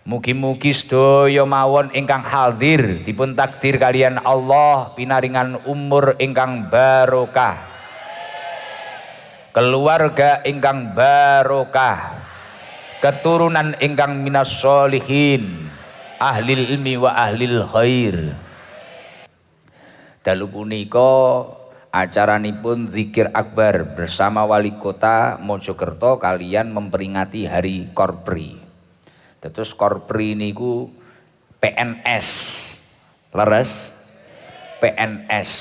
Mugi-mugi sedaya mawon ingkang hadir dipun takdir kalian Allah pinaringan umur ingkang barokah, keluarga ingkang barokah, keturunan ingkang minas sholihin, ahlil ilmi wa ahlil khair. Dalu punika acaranipun zikir akbar bersama wali kota Mojokerto kalian memperingati hari Korpri. Terus Korpri niku PNS, leres PNS.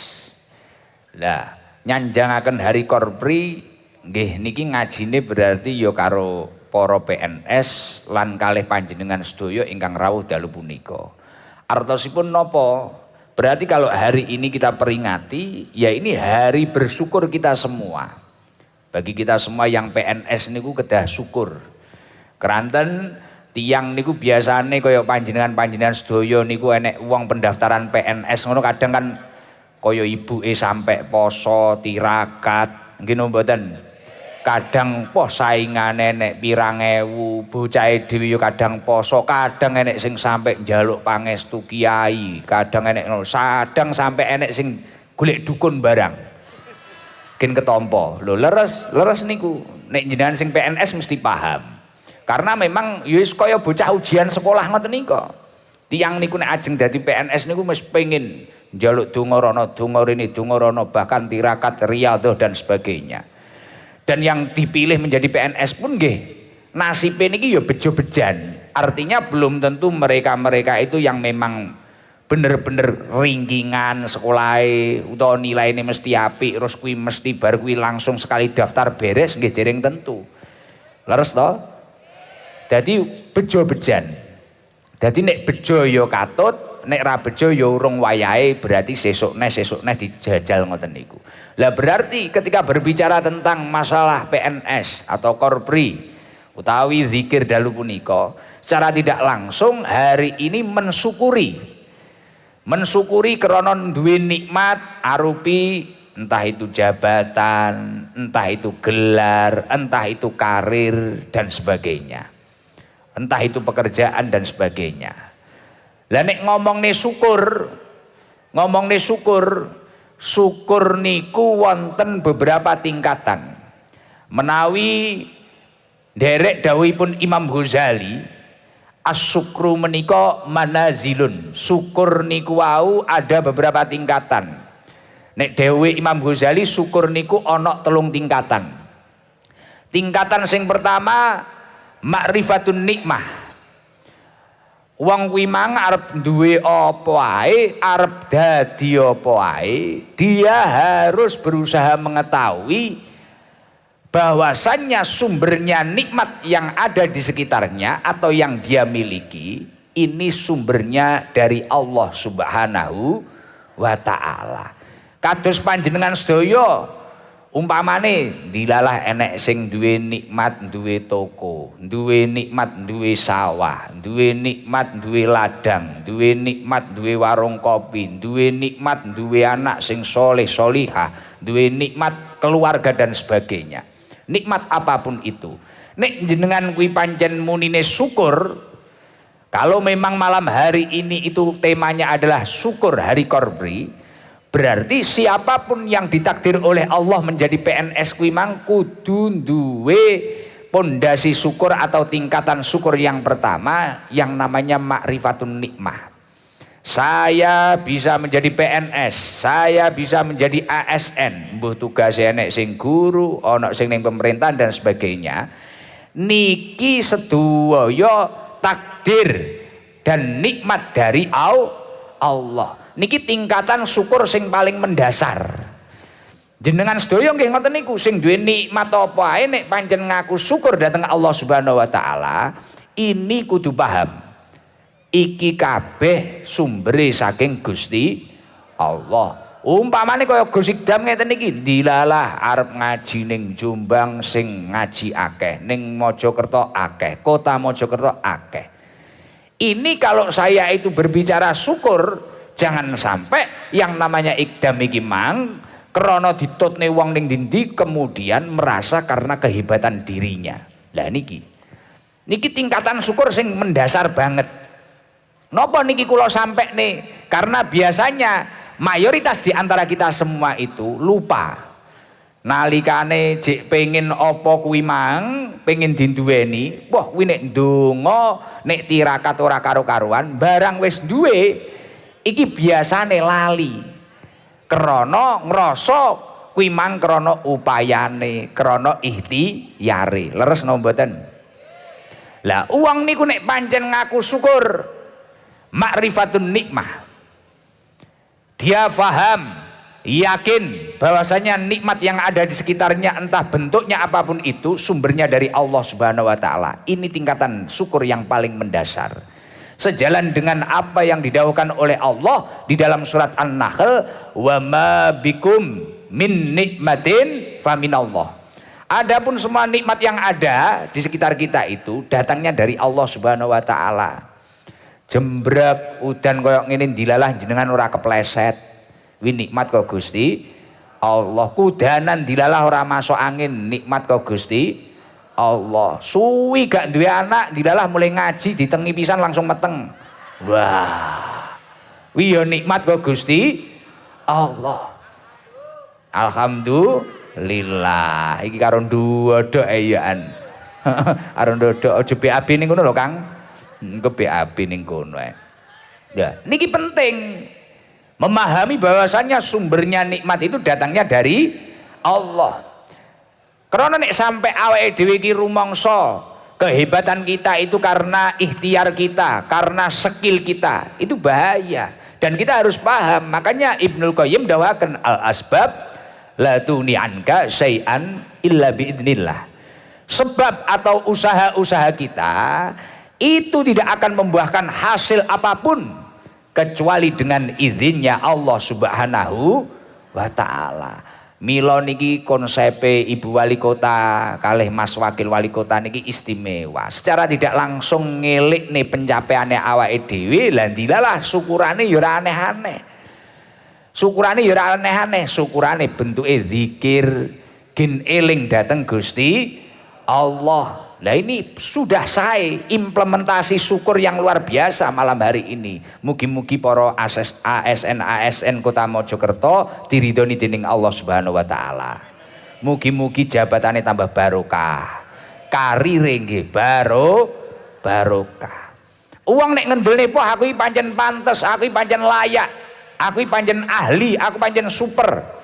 Lah nyanjangaken hari Korpri nggih niki ngajine berarti ya karo para PNS lan kalih panjenengan sedaya ingkang rawuh dalu punika. Artosipun napa? Berarti kalau hari ini kita peringati, ya ini hari bersyukur kita semua. Bagi kita semua yang PNS niku kedah syukur. Keranten tiang niku biasane kaya panjenengan sedaya niku enek wong pendaftaran PNS ngono kadang kan kaya ibuke sampai poso tirakat nggih mboten. Kadang saingane nek pirang ewu, bocahe dhewe ya kadang poso, kadang enek sing sampai njaluk pangestu kiai, kadang enek sadang sampai enek sing golek dukun barang. Gen ketompo. Lho leres niku nek jenengan sing PNS mesti paham. Karena memang ya wis kaya bocah ujian sekolah ngoten nika. Tiyang niku nek ajeng dadi PNS niku mesti pengin njaluk donga rono, donga rene, donga rono, bahkan tirakat, riyadhah dan sebagainya. Dan yang dipilih menjadi PNS pun nggih nasibnya niki ya bejo-bejan. Artinya belum tentu mereka-mereka itu yang memang bener-bener ringkingan sekolahnya utawa nilainya mesti apik terus kuwi mesti bar kuwi langsung sekali daftar beres nggih dereng tentu. Leres to? Dadi bejo-bejan. Dadi nek bejo ya katut, nek ra bejo ya urung wayahe berarti sesuk-neh dijajal ngoten niku. Lah berarti ketika berbicara tentang masalah PNS atau Korpri utawi zikir dalu punika secara tidak langsung hari ini mensyukuri krana duwe nikmat arupi entah itu jabatan, entah itu gelar, entah itu karir dan sebagainya, entah itu pekerjaan dan sebagainya. Lah nek ngomongne syukur niku wonten beberapa tingkatan. Menawi derek dawuhipun Imam Ghazali, as-syukru menika manazilun. Syukur niku wau ada beberapa tingkatan. Nek dawuh Imam Ghazali syukur niku ana 3 tingkatan. Tingkatan sing pertama ma'rifatun nikmah. Wong kuwi mang arep duwe apa ae, arep dadi apa ae, dia harus berusaha mengetahui bahwasannya sumbernya nikmat yang ada di sekitarnya atau yang dia miliki ini sumbernya dari Allah Subhanahu wa taala. Kados panjenengan sedaya umpamane dilalah enek sing duwe nikmat duwe toko, duwe nikmat duwe sawah, duwe nikmat duwe ladang, duwe nikmat duwe warung kopi, duwe nikmat duwe anak sing soleh solihah, duwe nikmat keluarga dan sebagainya. Nikmat apapun itu. Nek jenengan kuwi pancen munine syukur, kalau memang malam hari ini itu temanya adalah syukur hari Korpri, berarti siapapun yang ditakdir oleh Allah menjadi PNS kuwi mang kudu duwe pondasi syukur atau tingkatan syukur yang pertama yang namanya ma'rifatun nikmah. Saya bisa menjadi PNS, saya bisa menjadi ASN, mbuh tugas enek sing guru, ana sing ning pemerintahan dan sebagainya. Niki sedaya takdir dan nikmat dari Allah. Niki tingkatan syukur sing paling mendasar. Jenengan sedaya nggih ngoten niku sing duwe nikmat apa ae nek pancen ngaku syukur dhateng Allah Subhanahu wa taala, ini kudu paham. Iki kabeh sumbere saking Gusti Allah. Umpamane kaya Gus Ikdam ngeten iki, dilalah arep ngaji ning Jombang sing ngaji akeh, ning Mojokerto akeh, kota Mojokerto akeh. Ini kalau saya itu berbicara syukur, jangan sampai yang namanya Ikdam iki mang krana ditutne wong ning ndi kemudian merasa karena kehebatan dirinya. Lah niki. Niki tingkatan syukur sing mendasar banget. Napa niki kula sampai nih? Karena biasanya mayoritas di antara kita semua itu lupa. Nalikane jek pengen apa kuwi mang, pengen dinduweni, wah kuwi nek ndonga, nek tirakat ora karo-karuan, barang wis duwe iki biasane lali. Krana ngrasa kuwi mang krana upayane, krana ikhtiyare. Leres napa mboten? Lah uang niku nek pancen ngaku syukur, ma'rifatun nikmah. Dia faham, yakin bahwasanya nikmat yang ada di sekitarnya entah bentuknya apapun itu sumbernya dari Allah Subhanahu wa taala. Ini tingkatan syukur yang paling mendasar. Sejalan dengan apa yang didhawuhkan oleh Allah di dalam surat An-Nahl, wa ma bikum min nikmatin faminallah. Adapun semua nikmat yang ada di sekitar kita itu datangnya dari Allah Subhanahu wa taala. Jembrek udan koyok ngene dilalah jenengan ora kepleset. Wi nikmat kok Gusti Allah. Kudanan dilalah ora masuk angin, nikmat kok Gusti Allah. Suwi gak duwe anak dilalah mulai ngaji ditengi pisan langsung meteng. Wah. Wi yo nikmat kok Gusti Allah. Alhamdulillah. Iki karo ndodok eyaan. Karo ndodok aja BAB ning ngono lho, Kang. Engko BAB ning kono ae. Ya, niki penting. Memahami bahwasannya sumbernya nikmat itu datangnya dari Allah. Karena nek sampai awake dhewe iki rumangsa kehebatan kita itu karena ikhtiar kita, karena skill kita, itu bahaya. Dan kita harus paham. Makanya Ibnul Qayyim dawakan al-asbab la tuni anka syai'an illa biidznillah. Sebab atau usaha-usaha kita itu tidak akan membuahkan hasil apapun kecuali dengan izinnya Allah Subhanahu wa taala. Mila niki konsepe Ibu Wali Kota kalih Mas Wakil Wali Kota niki istimewa. Secara tidak langsung ngelik nih pencapaiannya awake dhewe, lan dilalah syukurane ya ora aneh-aneh. Syukurane ya ora aneh-aneh, syukurane bentuke zikir, gin eling dateng Gusti Allah. Nah ini sudah saya implementasi syukur yang luar biasa malam hari ini. Mugi-mugi para ASN Kota Mojokerto diridhoni dening Allah Subhanahu wa taala. Mugi-mugi jabatannya tambah barokah. Karire nggih barokah. Uang nek ngendelne poh aku iki pancen pantes, aku iki pancen layak, aku iki pancen ahli, aku pancen super.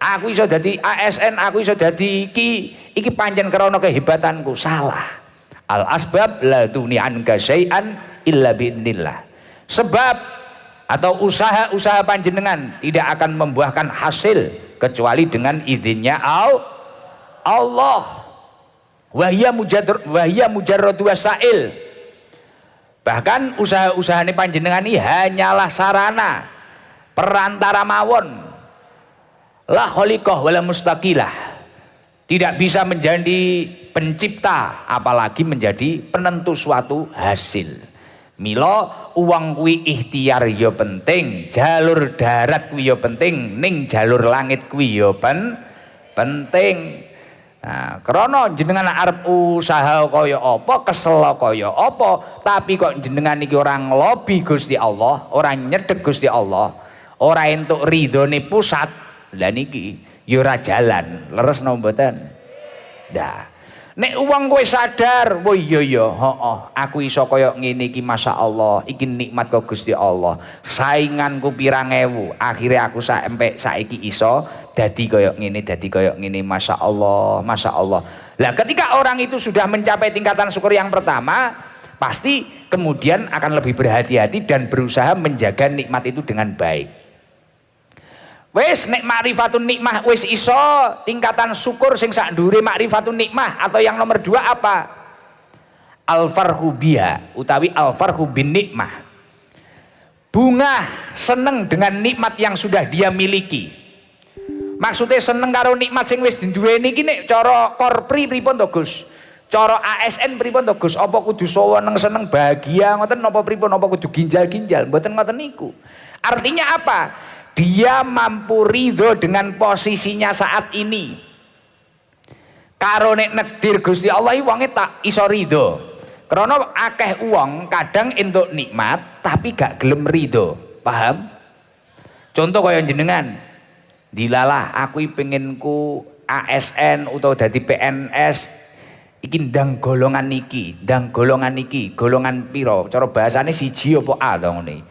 Aku iso dadi ASN, aku iso dadi iki pancen krana kehebatanku. Salah. Al asbab la tuni anka syai'an illa biidznillah. Sebab atau usaha-usaha panjenengan tidak akan membuahkan hasil kecuali dengan izinnya Allah. Wahya mujarradu wasail. Bahkan usaha-usahane panjenengan ini hanyalah sarana, perantara mawon. La khaliqah wala mustaqilah. Tidak bisa menjadi pencipta apalagi menjadi penentu suatu hasil. Mila uang kuwi ikhtiar ya penting, jalur darat kuwi ya penting, ning jalur langit kuwi ya penting. Nah, krana jenengan arep usaha kaya apa, kesel kaya apa, tapi kok jenengan iki ora nglobi Gusti Allah, ora nyedhek Gusti Allah, ora entuk ridhone pusat. Lah niki ya ora jalan, leres napa mboten? Nah, nek wong kowe sadar, oh iya ya, heeh, aku iso kaya ngene iki masyaallah, iki nikmat kok Gusti Allah. Sainganku pirang ewu, akhirnya aku sampai saiki iso dadi kaya ngene, masyaallah. Lah ketika orang itu sudah mencapai tingkatan syukur yang pertama, pasti kemudian akan lebih berhati-hati dan berusaha menjaga nikmat itu dengan baik. Wis nek ma'rifatun nikmah wis iso, tingkatan syukur sing sak ndure ma'rifatun nikmah atau yang nomor 2 apa? Al-farhu biha utawi al-farhu bin nikmah. Bunga seneng dengan nikmat yang sudah dia miliki. Maksudnya seneng karo nikmat sing wis duweni iki nek cara korpri pripun to Gus? Cara ASN pripun to Gus? Apa kudu seneng bahagia ngoten napa pripun, apa kudu ginjal-ginjal? Mboten ngoten niku. Artinya apa? Dia mampu ridho dengan posisinya saat ini. Karo nek nekdir Gusti Allah iki wonge tak iso ridho. Karena akeh uang kadang entuk nikmat tapi gak gelem ridho. Paham? Contoh kaya jenengan. Dilalah aku pengenku ASN utawa dadi PNS iki ndang golongan niki, golongan piro? Cara bahasane siji apa A to ngene.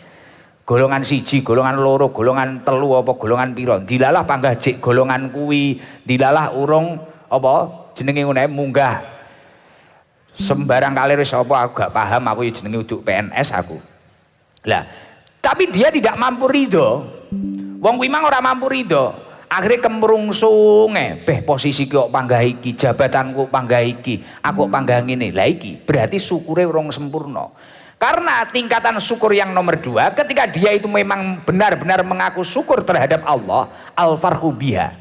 Golongan siji, golongan loro, golongan telu apa golongan piro? Dilalah panggah jek golongan kuwi, dilalah urung apa jenenge ngene munggah. Sembarang kali wis apa aku gak paham, aku ya jenenge uduk PNS aku. Lah, tapi dia tidak mampu ridho. Wong kuwi mang ora mampu ridho. Akhirnya kemrungsung beh posisi kok panggah iki, jabatanku panggah iki, aku panggah ngene. Lah iki berarti syukure urung sempurna. Karena tingkatan syukur yang nomor 2 ketika dia itu memang benar-benar mengaku syukur terhadap Allah, al-farhu biha.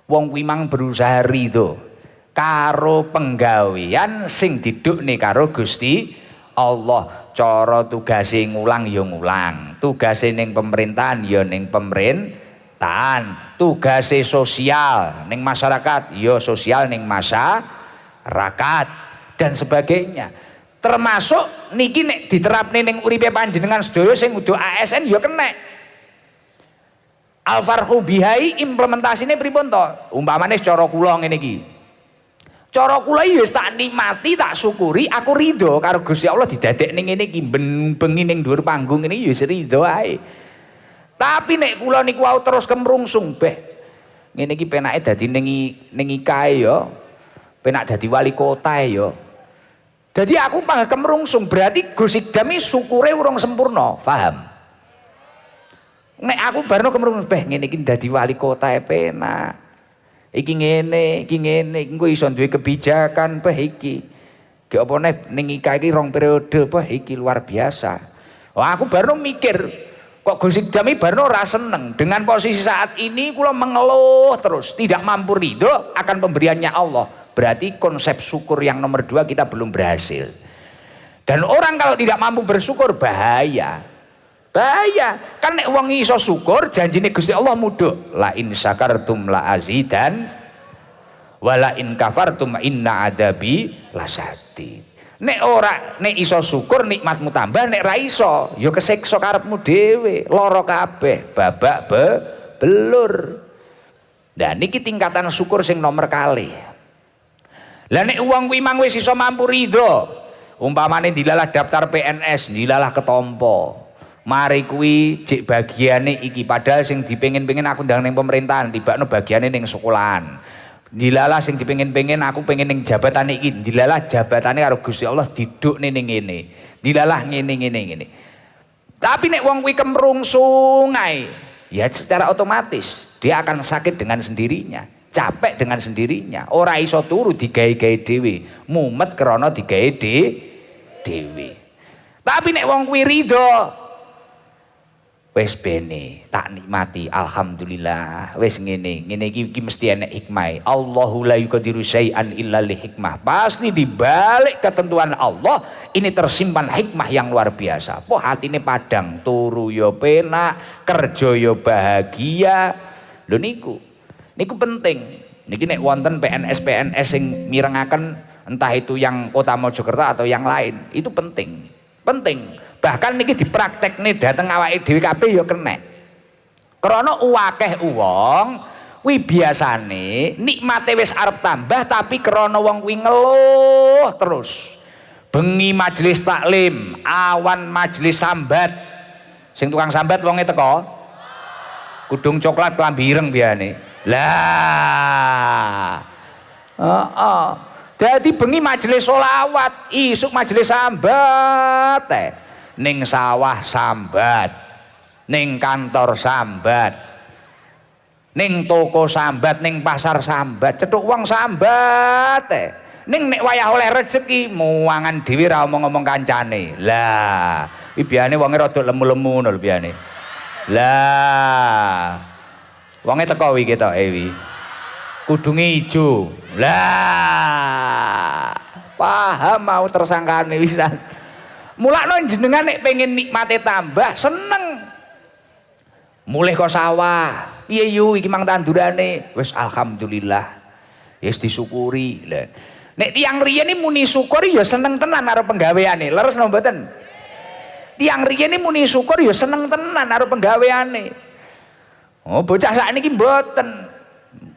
Wong kuwi mang berusaha ridho karo penggawean sing didukne karo Gusti Allah. Cara tugase ngulang ya ngulang, tugase ning pemerintahan ya ning pemerintahan, tugase sosial ning masyarakat ya sosial ning masyarakat dan sebagainya. Termasuk niki nek diterapne ning uripe panjenengan sedaya sing udah ASN ya kenek. Al-farhu bihai implementasine pripun to? Umpamane cara kula ngene iki. Cara kula ya wis tak nikmati, tak syukuri, aku ridho karo Gusti Allah didadek ning ngene iki bengi ning dhuwur panggung ngene ya wis ridho ae. Tapi nek kula niku wau terus kemrungsung beh. Ngene iki penake dadi ning ikae ya. Penak dadi wali kota ya. Jadi aku pangah kemrungsung berarti Gus Idam iki syukure urung sempurna, paham? Nek aku barno kemrungsung beh ngene iki dadi wali kota penak. Iki ngene, engko iso duwe kebijakan beh iki. Ge apa ning iki 2 periode beh iki luar biasa. Wah, aku baru mikir kok Gus Idam iki baru ora seneng dengan posisi saat ini kula mengeluh terus, tidak mampu ridho akan pemberiannya Allah. Berarti konsep syukur yang nomor 2 kita belum berhasil. Dan orang kalau tidak mampu bersyukur bahaya. Bahaya. Kan nek wong iso syukur janjine Gusti Allah mudhuk. La in syakartum la azidan wa la in kafartum inna adabi lasyadid. Nek iso syukur nikmatmu tambah, nek ra iso ya kesiksa karepmu dhewe, lara kabeh, babak belur. Lah niki tingkatan syukur sing nomor kalih. Lah nek wong kuwi mang wis iso mampu ridho, umpamane dilalah daftar PNS, dilalah ketompo. Mari kuwi jek bagiane iki padahal sing dipengin-pengen aku ndang ning pemerintahan tibakno bagiane ning sekolahan. Dilalah sing dipengin-pengen aku pengen ning jabatan iki, dilalah jabatane karo Gusti Allah didukne ning ngene. Dilalah ngene. Tapi nek wong kuwi kemrungsung ae, ya secara otomatis dia akan sakit dengan sendirinya, capek dengan sendirinya, ora iso turu digawe-gawe dhewe, mumet krana digawe dhewe. Tapi nek wong kuwi ridho wis bene tak nikmati alhamdulillah wis ngene iki mesti enek hikmah. Allahu la yuqadiru syai'an illa li hikmah. Pasti di balik ketentuan Allah ini tersimpan hikmah yang luar biasa. Po hatine padang, turu yo penak, kerja yo bahagia. Lho niku penting. Niki nek wonten PNS sing mirengaken entah itu yang Kota Mojokerto atau yang lain, itu penting. Bahkan niki dipraktekne dateng awake dhewe kabeh ya kenek. Krana akeh wong kuwi biasane nikmate wis arep tambah tapi krana wong kuwi ngeluh terus. Bengi majelis taklim, awan majelis sambat. Sing tukang sambat wonge teko. Kudung coklat klambi ireng biyane. Lah. Dadi bengi majelis sholawat, isuk majelis sambat ning sawah sambat, ning kantor sambat, ning toko sambat, ning pasar sambat, cethuk wong sambat ning nek wayah oleh rezeki muangan dhewe ra omong-omong kancane. Lah, iki biyane wonge rada lemu-lemu lho biyane. Lah. Wonge teko wi ketok wi. Kudunge ijo. Lah. Paham mau tersangkane wisan. Mulakno jenengan nek pengen nikmate tambah seneng. Mulih kok sawah. Piye yu iki mang tandurane? Wis alhamdulillah. Wis disyukuri. Lah. Nek tiang riyen iki muni syukur ya seneng tenan karo penggaweane. Leres napa mboten? Tiang riyen iki muni syukur ya seneng tenan karo penggaweane. Oh, bocah sakniki mboten.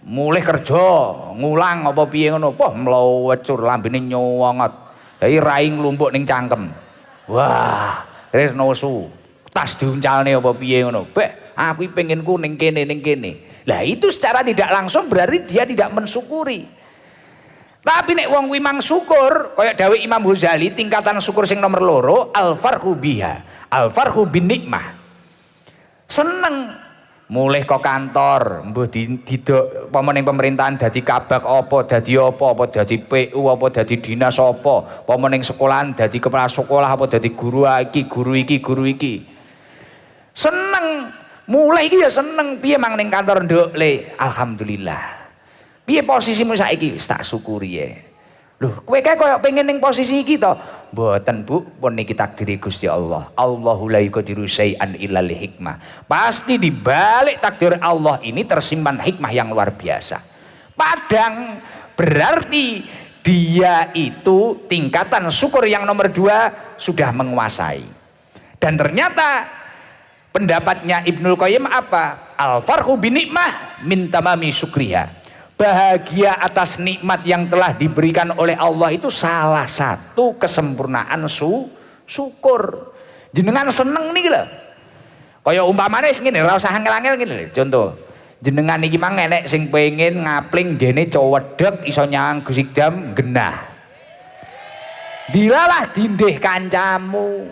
Mulih kerja, ngulang apa piye ngono. Wah, mlowecur lambene nyowongot. Dadi rai nglumpuk ning cangkem. Wah, wis nesu. Tas diuncalne apa piye ngono. Bek, aku penginku ning kene ning kene. Lah itu secara tidak langsung berarti dia tidak mensyukuri. Tapi nek wong kuwi mang syukur, kaya dawuh Imam Ghazali, tingkatan syukur sing nomor loro, al-farhu biha, al-farhu bin nikmah. Seneng mulih kok kantor, mbuh didok apa ning pemerintahan dadi kabak apa dadi PU apa dadi dinas apa ning sekolahan dadi kepala sekolah apa dadi guru iki. Seneng, mulai iki ya seneng, piye mang ning kantor nduk le, alhamdulillah. Piye posisimu saiki? Wis tak syukuri ya. Loh, kowe kae koyo pengen ning posisi iki to? Mboten, Bu, pun niki takdiri Gusti Allah. Allahu la yaqdiru syai'an illa li hikmah. Pasti di balik takdir Allah ini tersimpan hikmah yang luar biasa. Padang berarti dia itu tingkatan syukur yang nomor 2 sudah menguasai. Dan ternyata pendapatnya Ibnul Qayyim apa? Al-farhu bin nikmah min tamami syukriha. Bahagia atas nikmat yang telah diberikan oleh Allah itu salah satu kesempurnaan syukur. Jenengan seneng nih lho. Kaya umpamane ngene, ora usah angel-angel ngene lho. Contoh, jenengan iki mang enek sing pengen ngapling gene cowedeg iso nyang gusikdam genah. Dilalah dindih kancamu.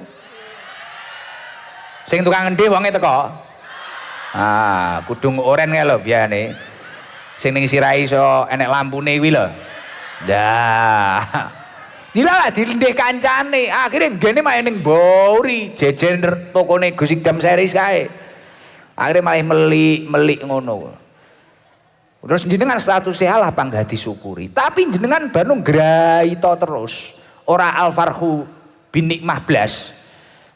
Sing tukang ngendih wonge teko. Ah, kudung oren kae lho biyane. Sing ning sirahe iso enek lampune kuwi lho. Dah. Dilalah dilindih kancane. Akhire gene main ning Bauri, jejer tokone Gusikdam series kae. Akhire malah melik ngono. Terus jenengan statusnya Allah panggah disyukuri. Tapi jenengan banu graito terus. Ora alfarhu bin nikmah blas.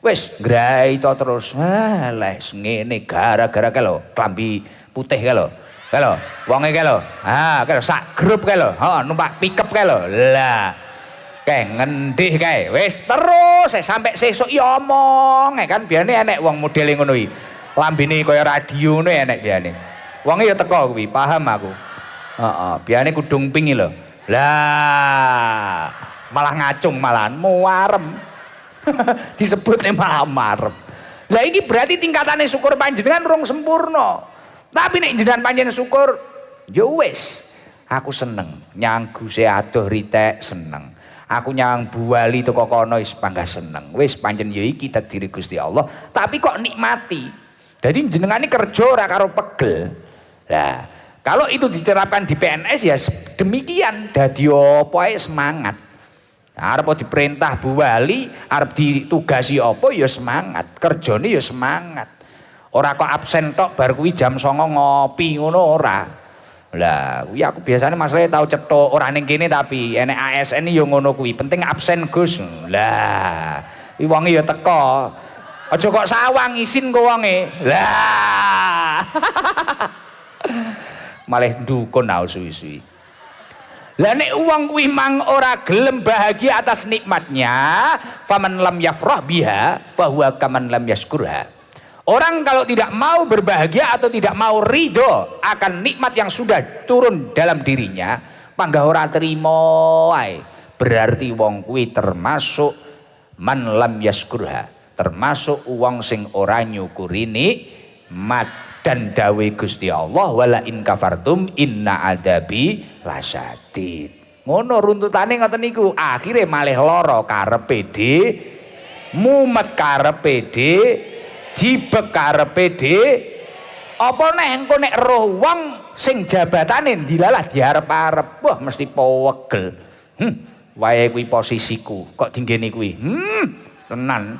Wis graito terus. Lah ngene gara-gara ke lho, klambi putih ke lho. Kalau wonge ke lho, kalau sak grup ke lho, numpak pickup ke lho, lah, kayak ngendih kayak, wes terus, sampai sesuk ya omong, kan biasanya enek wong model ngono iki, lambene kaya radio ngono enek biasanya, wonge ya teko kuwi, paham aku, biasanya kudung ping lho, lah, malah ngacung malahan, muarem, disebutnya malah marem, lah ini berarti tingkatannya syukur panjenengan rung sempurna. Tapi nek jenengan panjenengan syukur, ya wis, aku seneng. Nyang Guse adoh ritek seneng. Aku nyang buali teko kono wis panggah seneng. Wis pancen ya iki takdiri Gusti Allah, tapi kok nikmati. Jadi jenengan ini kerja ora karo pegel. Lah, kalau itu diterapkan di PNS ya demikian, dadi apa ae semangat. Arep diperintah buali, arep ditugasi apa ya semangat, kerjane ya semangat. Ora kok absen tok bar kuwi jam 09.00 ngopi ngono ora. Lah, kuwi aku biasanya masalahnya tau cetok ora ning kene tapi enek ASN yo ngono kuwi. Penting absen Gus. Lah, iki wonge ya teko. Aja kok sawang isin kok wonge. Lah. Malah ndukun au suwi-suwi. Lah nek wong kuwi mang ora gelem bahagia atas nikmatnya, faman lam yafrah biha fahuwa kaman lam yaskurha. Orang kalau tidak mau berbahagia atau tidak mau ridho akan nikmat yang sudah turun dalam dirinya, panggah ora trimo ae. Berarti wong kuwi termasuk man lam yaskurha, termasuk wong sing ora nyukuri nikmat. Dan dawe Gusti Allah wala in kafartum inna adabi lasyadid. Ngono runtutane ngoten niku. Akhire malih lara karepe mumet karepe jibek karepe apa neh engko nek roh wong sing jabatane dilalah diarep-arep wah mesti powegel. Wae kuwi posisiku kok dinggene kuwi. Tenan.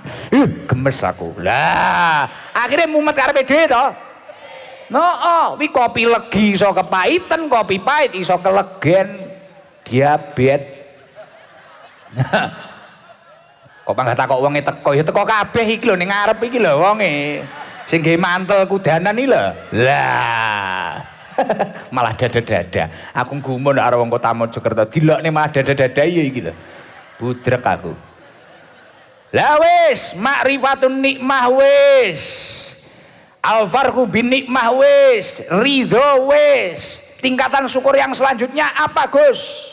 Gemes aku. Lah, akhirnya mumet karepe dhewe to. Kuwi kopi legi iso kepaiten, kopi pahit iso kelegen. Diabetes. Kok panggah takok wonge teko ya teko kabeh iki lho ning ngarep iki lho wonge. Sing nggih mantel kudanan iki lho. Lah. Malah dada-dada. Aku gumun karo wong Kota Mojokerto, dilokne malah dada-dada ya iki lho. Budrek aku. Lah wis, ma'rifatun nikmah wis. Al-farqu bin nikmah wis, ridho wis. Tingkatan syukur yang selanjutnya apa, Gus?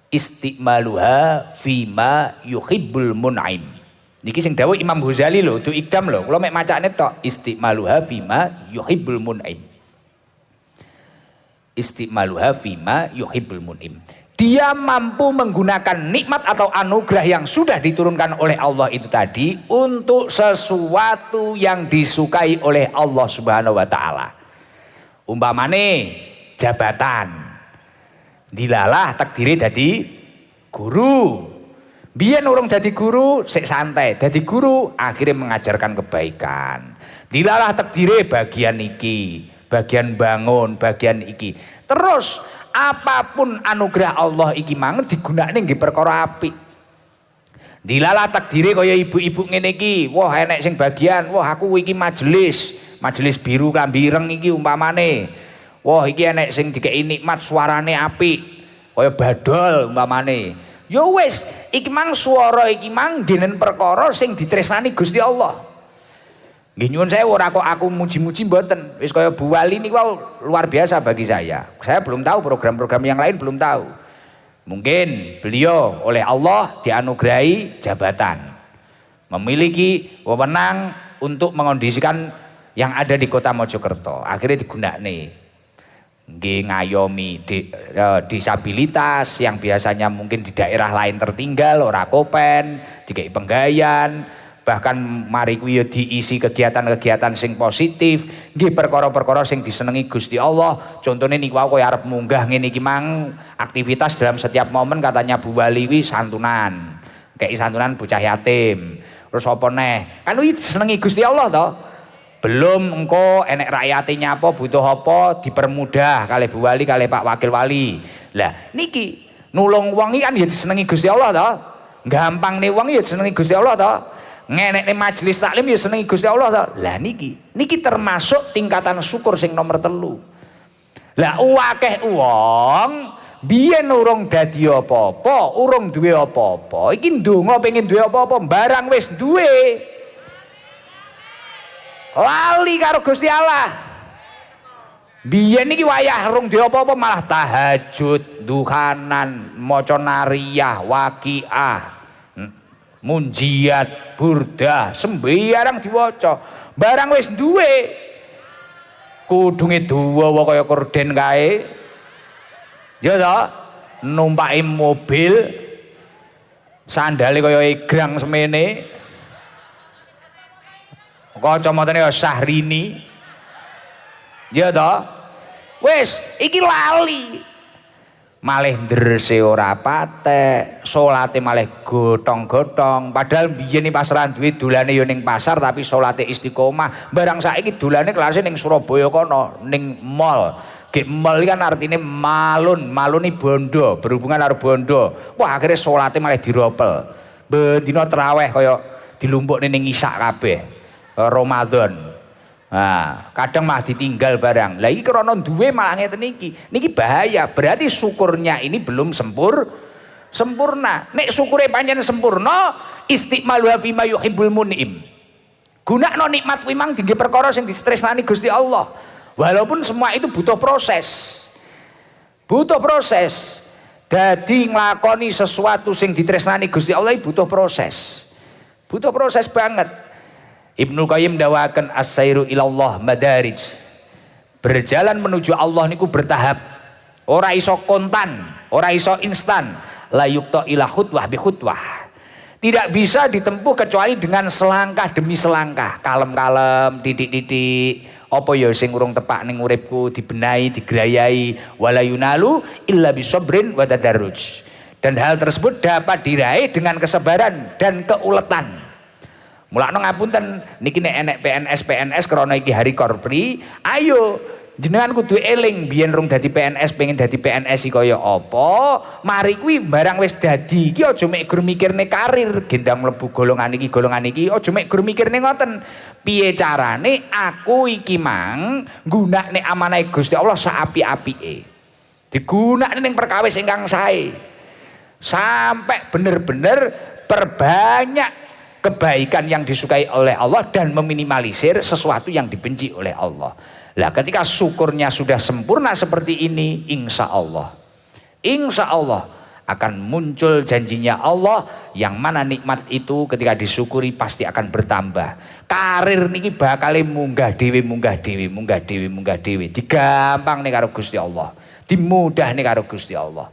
Istiqmaluha fima yuhibbul mun'im. Niki sing dawuh Imam Ghazali lho, itu ikdam lho. Kula mek macane tok, istiqmaluha fima yuhibbul mun'im. Istiqmaluha fima yuhibbul mun'im. Dia mampu menggunakan nikmat atau anugerah yang sudah diturunkan oleh Allah itu tadi untuk sesuatu yang disukai oleh Allah Subhanahu wa taala. Umpamane jabatan. Dilalah takdire dadi guru. Biyen urung dadi guru sik santai, dadi guru akhirnya mengajarkan kebaikan. Dilalah takdire bagian iki, bagian bangun, bagian iki. Terus apapun anugerah Allah iki mang digunakne nggih perkara apik. Dilalah takdire kaya ibu-ibu ngene iki, wah enek sing bagian, wah aku iki majelis biru klambi ireng iki umpamane. Wah iki enek sing dikeki nikmat suarane apik, kaya badol umpamane. Ya wis, iki mang swara iki mang ngenen perkara sing ditresnani Gusti Allah. Nggih nyuwun sewu ora kok aku muji-muji mboten. Wis kaya Bu Wali niku luar biasa bagi saya. Saya belum tahu program-program yang lain belum tahu. Mungkin beliau oleh Allah dianugerahi jabatan. Memiliki wewenang untuk mengondisikan yang ada di Kota Mojokerto. Akhirnya digunakne. Nggih ngayomi disabilitas yang biasanya mungkin di daerah lain tertinggal ora kopen, dikei penggayan, bahkan mari kuwi diisi kegiatan-kegiatan sing positif, nggih perkara-perkara sing disenengi Gusti Allah. Contone niku aku arep munggah ngene iki mang aktivitas dalam setiap momen katanya Bu Wali wi santunan. Kei santunan bocah yatim. Terus apa neh? Kan kuwi disenengi Gusti Allah to. Belum engko enek rakyate nyapa butuh apa dipermudah kali Bu Wali kali Pak Wakil Wali. Lah niki nulung wong iki kan ya disenengi Gusti Allah to. Gampangne wong ya disenengi Gusti Allah to. Ngenekne majelis taklim ya senengi Gusti Allah to. Lah niki termasuk tingkatan syukur sing nomor 3. Lah akeh wong biyen urung dadi apa-apa, urung duwe apa-apa. Iki ndonga pengen duwe apa-apa, barang wis duwe. Lali karo Gusti Allah. Biyen iki wayah rung duwe apa-apa malah tahajud, duhanan, maca nariyah, waqiah, munjiat, burdah, sembarang diwaca. Barang wis duwe. Kudunge dawa kaya korden kae. Ya ta? Numpaki mobil sandale kaya egrang semene. Kacamatane ya Syahrini. Ya ta? Wis, iki lali. Malih ndrese ora patek, salate malih gotong-gotong. Padahal biyen pas ra duwe dolane ya ning pasar tapi salate istiqomah. Barang saiki dolane kelase ning Surabaya kono, ning mall. Gek mall kan artine malun, maluni bondo, berhubungan karo bondo. Wah, akhirnya salate malih diropel. Bendina traweh kaya dilumpukne ning isak kabeh. Ramadan. Nah, kadang mah ditinggal barang. Lah iki krana duwe malah ngeten iki. Niki bahaya. Berarti syukurnya ini belum sempurna. Nek syukure pancen sempurna, istiqmaluha fima yuhibbul mun'im. Gunakno nikmat kuwi mang dinggo perkara sing ditresnani Gusti Allah. Walaupun semua itu butuh proses. Butuh proses. Dadi nglakoni sesuatu sing ditresnani Gusti Allah butuh proses. Butuh proses banget. Ibnu Qayyim dawakan as-sairu ilallah madarij. Berjalan menuju Allah niku bertahap. Ora iso kontan, ora iso instan. La yuqta ila khutwah bi khutwah. Tidak bisa ditempuh kecuali dengan selangkah demi selangkah. Kalem-kalem, titik-titik. Apa ya sing urung tepak ning uripku dibenahi, digrayai. Wala yunalu illa bisabrin wa tadarruj. Dan hal tersebut dapat diraih dengan kesabaran dan keuletan. Mulakno ngapunten niki nek enek PNS krana iki hari korpri, ayo jenengan kudu eling biyen rung dadi PNS pengen dadi PNS iki kaya apa, mari kuwi barang wis dadi iki aja mek gur mikirne karir gendang mlebu golongan iki aja mek gur mikirne ngoten. Piye carane aku iki mang nggunakne amanah Gusti Allah saapi-apike. Digunakne ning perkawis ingkang sae. Sampai bener-bener perbanyak kebaikan yang disukai oleh Allah dan meminimalisir sesuatu yang dibenci oleh Allah. Lah ketika syukurnya sudah sempurna seperti ini, insya Allah akan muncul janjinya Allah yang mana nikmat itu ketika disyukuri pasti akan bertambah. Karir niki bakal munggah dewi, digampang nih karo Gusti Allah, dimudah nih karo Gusti Allah.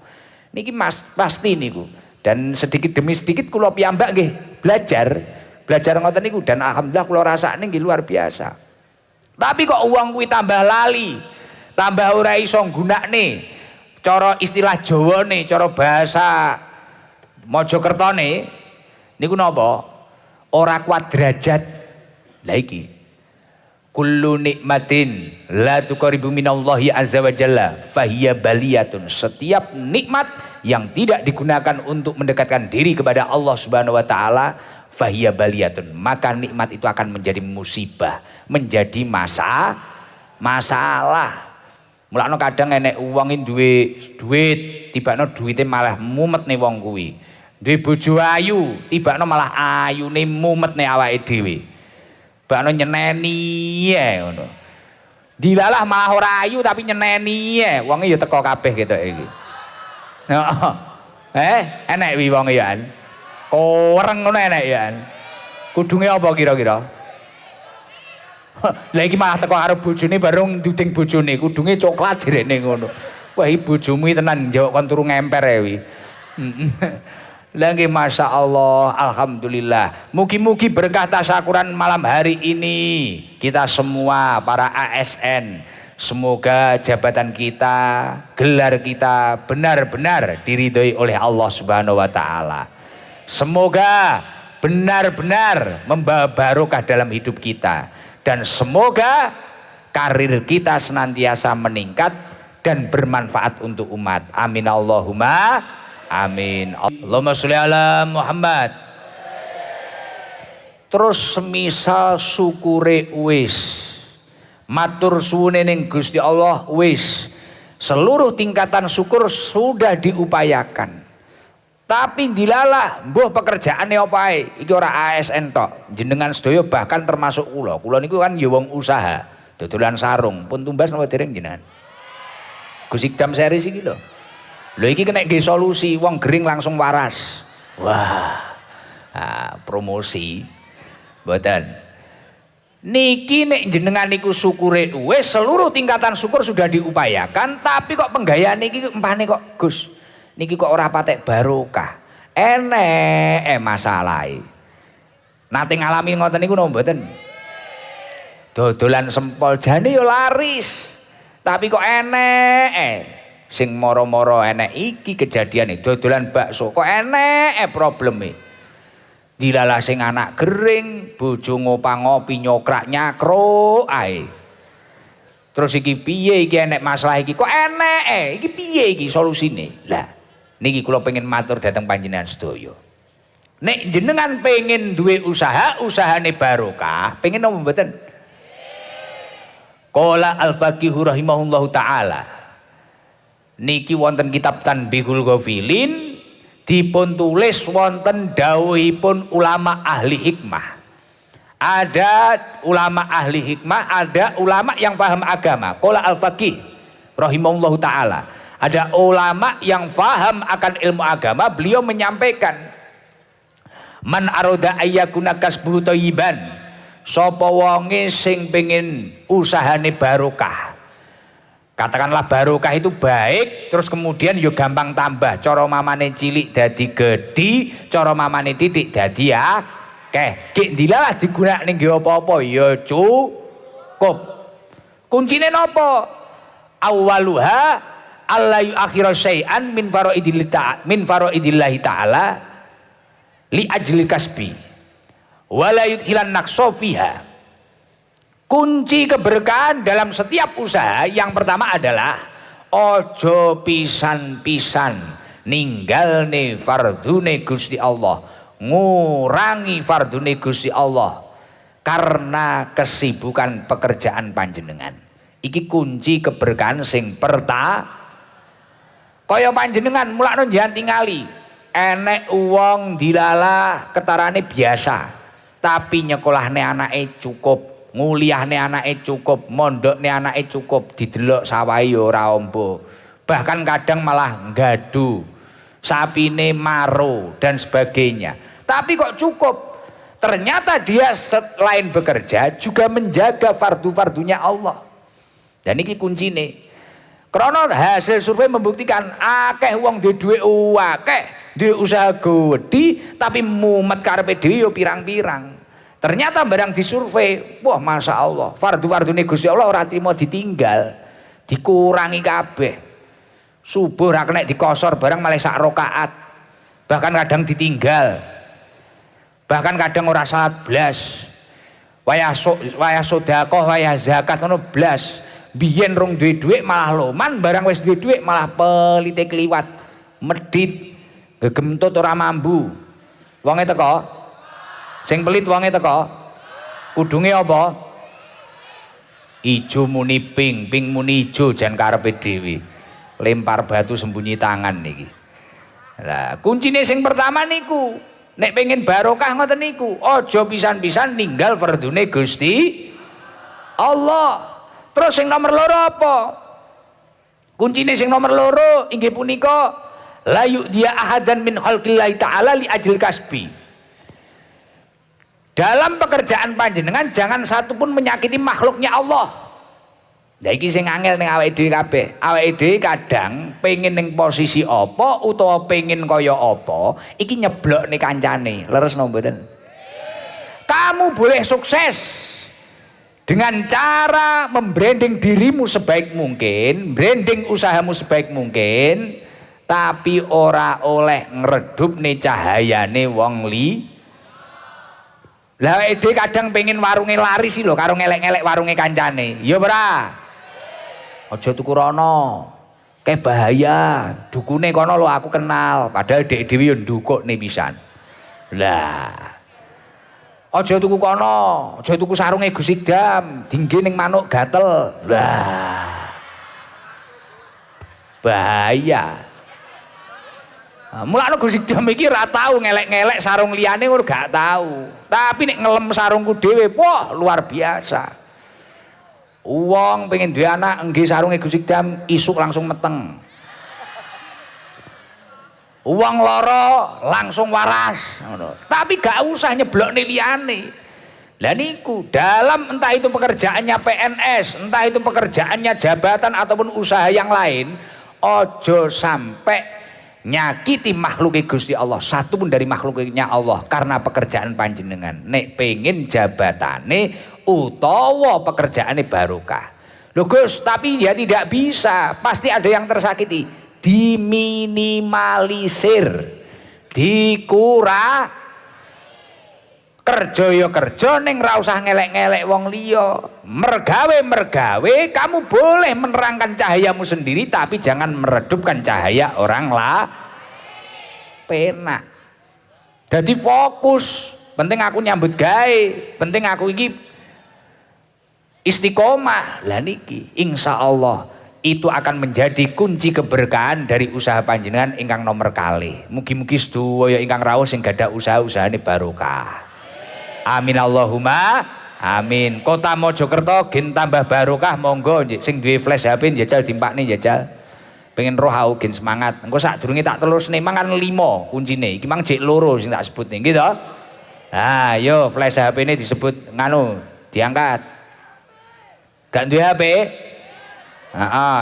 Niki mas pasti niku. Dan sedikit demi sedikit kula piyambak nggih belajar ngoten niku dan alhamdulillah kula rasakne nggih luar biasa. Tapi kok uang kuwi tambah lali, tambah ora iso nggunakne. Cara istilah Jawane, cara bahasa Mojokertone niku napa? Ora kuat derajat. Lah iki. Kullu nikmatin la tuqaribu minallahi azza wa jalla fahiya baliyatun. Setiap nikmat yang tidak digunakan untuk mendekatkan diri kepada Allah Subhanahu wa taala fahiya baliyatun, maka nikmat itu akan menjadi musibah, menjadi masalah. Mulane kadang enek wong duit tibakno duite malah mumet nih wong kuwi. Duwe bojo ayu tibakno malah ayune mumet nih awake dhewe. Bakno nyeneni ya ngono. Dilalah malah ora ayu tapi nyeneni ya. Wonge ya teko kabeh gitu iki. Enek wi wong ya. Koreng ngono enek ya. Kudunge apa kira-kira? Lah iki malah teko karo bojone bareng nduding bojone, kudunge coklat jerene ngono. Wah iki bojomu tenan njawab kon turu ngemper ya wi. Lah nggih masyaallah, alhamdulillah. Mugi-mugi berkah tasyakuran malam hari ini kita semua para ASN, semoga jabatan kita, gelar kita benar-benar diridhoi oleh Allah Subhanahu wa taala. Semoga benar-benar membawa barokah dalam hidup kita dan semoga karir kita senantiasa meningkat dan bermanfaat untuk umat. Amin Allahumma amin. Allahumma sholli ala Muhammad. Terus semisal syukure wis, matur suwune ning Gusti Allah wis, seluruh tingkatan syukur sudah diupayakan. Tapi dilalah mbuh pekerjaane apa ae, iki ora ASN tok. Jenengan sedaya bahkan termasuk kula. Kula niku kan ya wong usaha, dodolan sarung, pun tumbas napa dereng jenengan? Gus Ikdam series iki lho. Lho iki kena nggih solusi, wong gering langsung waras. Wah. Promosi. Mboten. Niki nek jenengan niku syukure wis seluruh tingkatan syukur sudah diupayakan, tapi kok penggayaan niki empane kok Gus. Niki kok ora patek barokah. Enek masalahe. Nate ngalami ngoten niku napa mboten? Dodolan sempol jane yo laris. Tapi kok enek sing moro-moro enek iki kejadiane dodolan bakso kok enek probleme. Dilalah sing anak gering, bojo ngopang-ngopi nyokrak nyakro ae. Terus iki piye iki enek masalah iki kok enek iki piye iki solusine? Lah niki kula pengen matur dhateng panjenengan sedaya. Nek jenengan pengen duwe usaha, usahane barokah, pengen napa mboten? Qala al-Faqih rahimahullahu taala. Niki wonten kitab Tanbihul Ghafilin dipun tulis wonten dawuhipun ulama ahli hikmah. Ada ulama ahli hikmah, ada ulama yang paham agama. Qala al-Faqih rahimahullahu taala. Ada ulama yang faham akan ilmu agama, beliau menyampaikan man aroda ayyakuna kasbuhu thayyiban, sapa wonge sing pengin usahane barokah. Katakanlah barokah itu baik, terus kemudian yo gampang tambah. Cara mamane cilik dadi gedhi, cara mamane titik dadi akeh. Ki ndilah digunakne nggih apa-apa ya cukup. Kuncine napa? Awwaluha alla yu'akhiru syai'an min faraidillahi ta'ala li ajli kasbi wa la yudhilan naqsa fiha. Kunci keberkahan dalam setiap usaha yang pertama adalah ojo pisan-pisan ninggalne fardune Gusti Allah, ngurangi fardune Gusti Allah karena kesibukan pekerjaan panjenengan. Iki kunci keberkahan sing kaya panjenengan mulakno jangan tingali enek uang dilalah ketarane biasa tapi nyekolahne anake cukup, nguliahne anake cukup, mondokne anake cukup, didelok sawahe ora ombo, bahkan kadang malah ngadu sapine maro dan sebagainya, tapi kok cukup. Ternyata dia selain bekerja juga menjaga fardu-fardunya Allah. Dan ini kuncine. Karena hasil survei membuktikan akeh wong duwe dhuwit akeh, duwe usaha gede tapi mumet karepe dhewe yo pirang-pirang. Ternyata barang disurvei, wah Masya Allah, fardu-fardune Gusti Allah ora trimo ditinggal, dikurangi kabeh. Subuh ra kena dikosor barang malah sak rakaat. Bahkan kadang ditinggal. Bahkan kadang ora salat blas. Wayah sedekah, wayah zakat ngono blas. Biyen rong duwe dhuwit malah loman, barang wis duwe dhuwit malah pelite kliwat, medhit, gegentut ora mambu. Wonge teko? Sing pelit wonge teko? Kudunge apa? Ijo muni ping, ping muni ijo jan karepe dhewe. Lempar batu sembunyi tangan niki. Lah, kuncine sing pertama niku, nek pengen barokah ngoten niku, aja pisan-pisan ninggal fardune Gusti Allah. Terus sing nomor loro apa? Kuncine sing nomor loro inggih punika la yu'diya ahadan min khalqillahi ta'ala li ajil kasbi. Dalam pekerjaan panjenengan jangan satu pun menyakiti makhluknya Allah. Lah iki sing angel ning awake dhewe kabeh. Awake dhewe kadang pengen ning posisi apa utawa pengen kaya apa, iki nyeblokne kancane. Leres no mboten? Kamu boleh sukses dengan cara membranding dirimu sebaik mungkin, branding usahamu sebaik mungkin, tapi ora oleh ngredupne cahayane wong li. Lah ide kadang pengen warunge laris lho karo ngelek-ngelek warunge kancane. Ya ora? Aja tuku rono. Kayak bahaya. Dukune kono lho aku kenal, padahal dhek dhewe yo ndukukne pisan. Lah aja tuku kono, aja tuku sarunge Gus Idam, dingge ning manuk gatel. Lah. Bahaya. Mulane Gus Idam iki ora tau ngelek-ngelek sarung liyane ngono gak tau. Tapi nek ngelem sarungku dhewe, wah luar biasa. Wong pengen duwe anak nggih sarunge Gus Idam isuk langsung meteng. Uang loro langsung waras ngono. Tapi gak usah nyeblokne liyane. Lah niku dalam entah itu pekerjaannya PNS, entah itu pekerjaannya jabatan ataupun usaha yang lain, ojo sampai nyakiti makhluk Gusti Allah, satu pun dari makhluknya Allah karena pekerjaan panjenengan. Nek pengen jabatane utawa pekerjaane barokah. Lho Gus, tapi dia tidak bisa, pasti ada yang tersakiti. Diminimalisir, dikurang, kerja ya kerja ning ra usah ngelek-ngelek wong liya, mergawe kamu boleh menerangkan cahayamu sendiri tapi jangan meredupkan cahaya orang lah. Penak jadi fokus, penting aku nyambut gawe, penting aku iki istiqomah. Lah niki insyaallah itu akan menjadi kunci keberkahan dari usaha panjenengan ingkang nomor kalih. Mugi-mugi sedaya ingkang rawuh sing gadah usaha-usahane barokah. Amin Allahumma amin. Kota Mojokerto gen tambah barokah, monggo sing duwe flash HP njajal dimpakne njajal. Pengen roh aku gen semangat. Engko sadurunge tak telusne mangan 5 kuncine. Iki mang jek loro sing tak sebut niki to. Nah, yo flash HP-ne disebut nganu, diangkat. Gak duwe HP?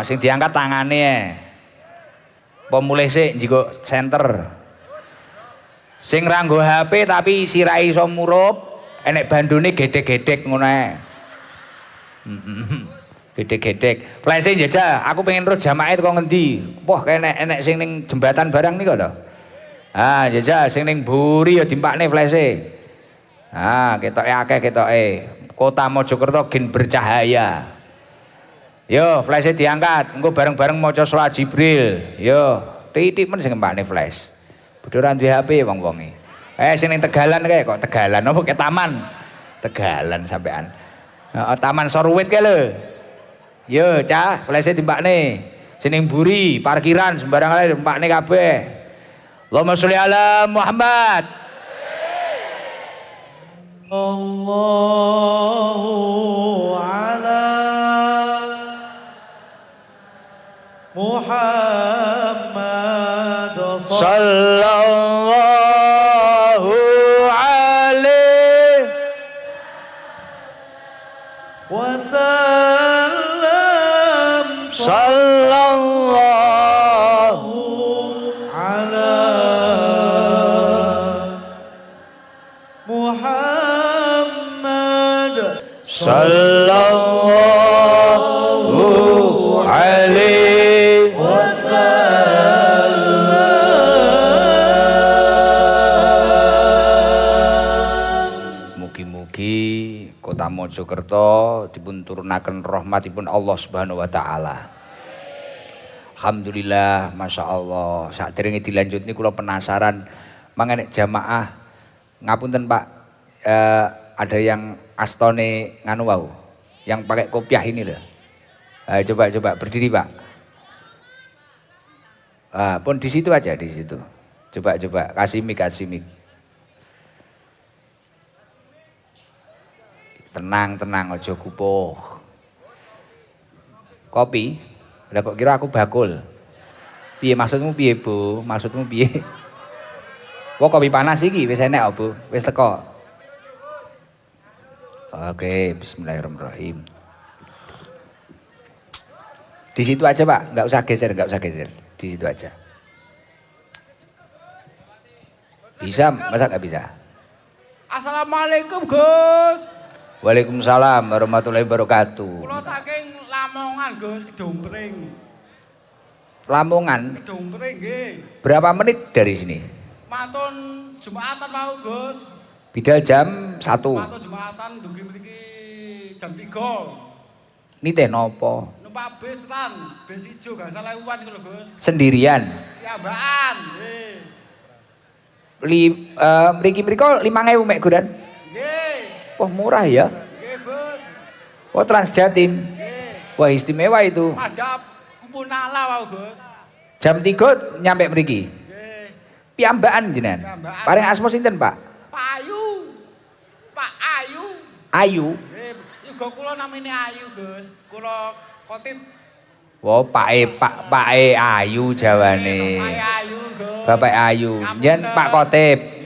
Sing diangkat tangane. Pemulih sik njiko center. Sing ra nggo HP tapi sirahe iso murup, enek bandune gedek-gedek ngono ae. Gedek-gedek. Flash njajal, aku pengen roh jamaah teko ngendi? Wah, enek sing ning jembatan barang niku to. Njajal sing ning Buri ya dimpakne flash. Ketoke akeh ketoke. Kota Mojokerto gen bercahaya. Yo, flashnya diangkat, engko bareng-bareng maca selawat Jibril. Yo, titik men sing mbakne flash. Bodoran duwe HP wong-wonge. Sing ning Tegalan kae kok Tegalan opo ke taman. Tegalan sampean. Heeh, Taman Sorwit kae lho. Yo, cah, flashnya dimbakne. Sing ning Buri, parkiran sembarang ae mbakne kabeh. Allahumma sholli ala Muhammad. Allahu ala Muhammad sallallahu alaihi wasallam sallallahu ala Muhammad sallallahu alaihi Kota Mojokerto dipun turunaken rahmatipun Allah Subhanahu wa taala. Alhamdulillah, Masya Allah. Saderenge dilanjut ini kula penasaran mangenek jamaah ngapunten Pak, ada yang astone nganu wau, yang pakai kopiah ini loh. Coba berdiri Pak. Pun di situ aja, di situ. Coba kasih mic. Tenang, ojo kupuh. Kopi? Lah kok kira aku bakul? Piye maksudmu piye, Bu? Maksudmu piye? Wah, kopi panas iki wis enek, Bu. Wis teko. Oke, bismillahirrahmanirrahim. Di situ aja, Pak. Enggak usah geser. Di situ aja. Bisa, masa enggak bisa? Assalamualaikum, Gus. Waalaikumsalam warahmatullahi wabarakatuh. Kula saking Lamongan, Gus, Kedompring. Lamongan? Kedompring nggih. Berapa menit dari sini? Mantun Jumatan mau, Gus. Bidal jam 1. Mantun Jumatan dugi mriki jam 3. Nitih nopo? Numpak bis tenan, bis ijo gak salah uwan iku lho, Gus. Sendirian? Ya, Mbaan. Nggih. Mriki-mriko 5.000 mek guran? Nggih. Wah, murah ya. Nggih, Gus. Wah, Transjatim. Nggih. Wah, istimewa itu. Madhap Mpunala wau, Gus. Jam 3 nyampe mriki. Nggih. Piyambakan jenengan. Piyambakan. Paling asma sinten, Pak? Pak Ayu. Pak Ayu. Ayu. Nggih, juga kula namine Ayu, Gus. Kula khotib. Wah, Pake Ayu jawane. Bapak Ayu, Gus. Bapak Ayu. Jen Pak Khotib. Nggih.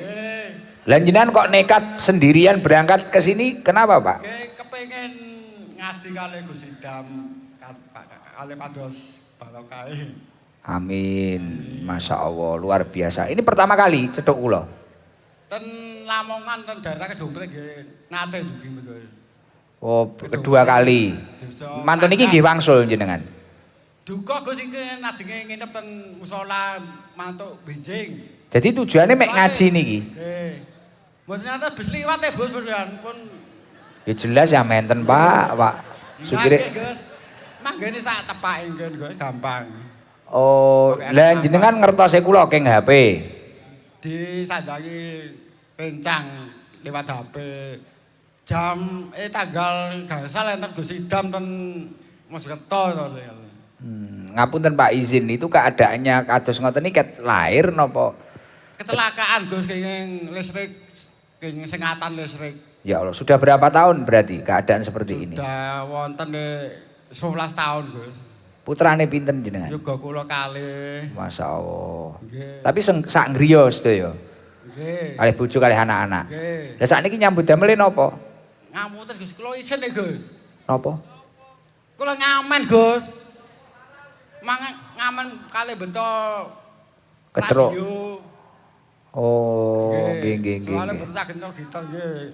Lah jenengan kok nekat sendirian berangkat ke sini kenapa, Pak? Nggih, kepengin ngaji kali Gus Idam kali pados barokahe. Amin. Masya Allah, luar biasa. Ini pertama kali cedhok kula. Ten Lamongan ten daerah Kedompring nggih nate dugi mriku. Oh, kedua kali. Mantun iki nggih wangsul jenengan. Duka Gus iki najenge nginep ten musala mantuk benjing. Jadi tujuannya mek ngaji niki. Nggih. Mboten nate bis liwat ya Gus pun. Ya jelas ya menten, Pak. Supire. Nggih, Gus. Manggene sak tepake nggen Gus gampang. Oh, lah jenengan ngertose kula keng HP. Disanjangi rencang lewat HP. Jam tanggal gak salah enten Gus Idam ten Mojokerto to saya. Ngapunten Pak, izin itu keadaannya kados ngoten iki ket lahir napa? Kecelakaan Gus kenging listrik, kenging sengatan listrik. Ya Allah, sudah berapa tahun berarti keadaan seperti ini? Sudah wonten 11 tahun Gus. Putrane pinten jenengan? Yoga kula kalih. Masya Allah. Nggih. Tapi sak ngriya sedaya. Nggih. Kalih bojo kalih anak-anak. Nggih. Lah sakniki nyambut damel napa? Ngapunten Gus, kula isin Gus. Napa? Kula ngamen Gus. Ngamen kalih bento Kecruk. radio. Oh, nggih. Soale mboten saged nyetel gitar nggih.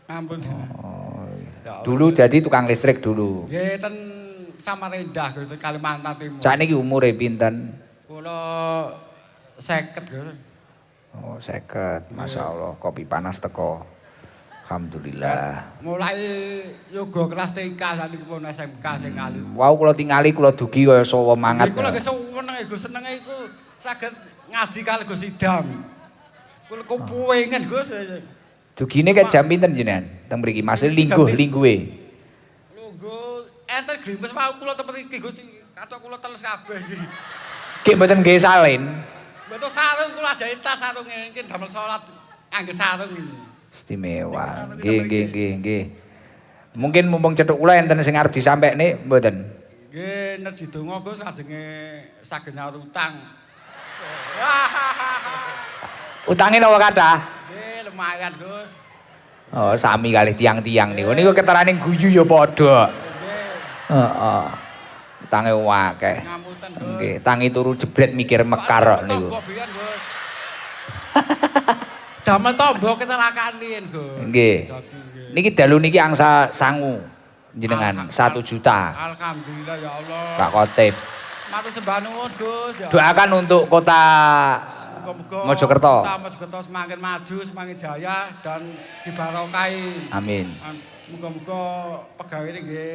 Ampun. Oh, Ya Allah. dulu jadi tukang listrik dulu. Nggih ten Samarinda Gus Kalimantan Timur. Sakniki umure pinten? Kula 50 Gus. Oh, 50. Masya Allah, kopi panas teko. Alhamdulillah. Mulai yoga kelas TK saniki pun SMK sing ngali. Wow, kula tingali kula dugi kaya sawa mangat. Kula ge seneng Gus, senenge iku saged ngaji kali Gus Idam. Kula kepengin Gus. Dugine ket jam pinten jenengan? Teng mriki Mas lingguhe. Lungguh enten glimes mau kula teng mriki Gus. Katok kula teles kabeh iki. Ki mboten nggih salin. Betul sarung kula ajahi tas sarunge iki damel salat nganggo sarung iki. Istimewa. Nggih. Mungkin mumpung cethuk kula enten sing arep disampekne mboten. Nggih, nek didonga Gus ajenge saged nyaur utang. Utange napa kathah? Nggih, lumayan Gus. Oh, sami kalih tiang-tiang niku. Niku keteraning guyu ya padha. Nggih. Heeh. Utange akeh. Ngapunten Gus. Nggih, tangi turu jebret mikir mekar kok niku. Damel tombo kecelakaan riyen, Gus. Nggih. Niki dalu niki angsa sangu jenengan 1 juta. Alhamdulillah ya Allah. Pak Kotip. Matur sembah nuwun, Gus. Ya Doakan untuk kota Muga-muga Mojokerto. Kota Mojokerto semakin maju, semakin jaya dan dibarokahi. Amin. Muga-muga pegawai ini nggih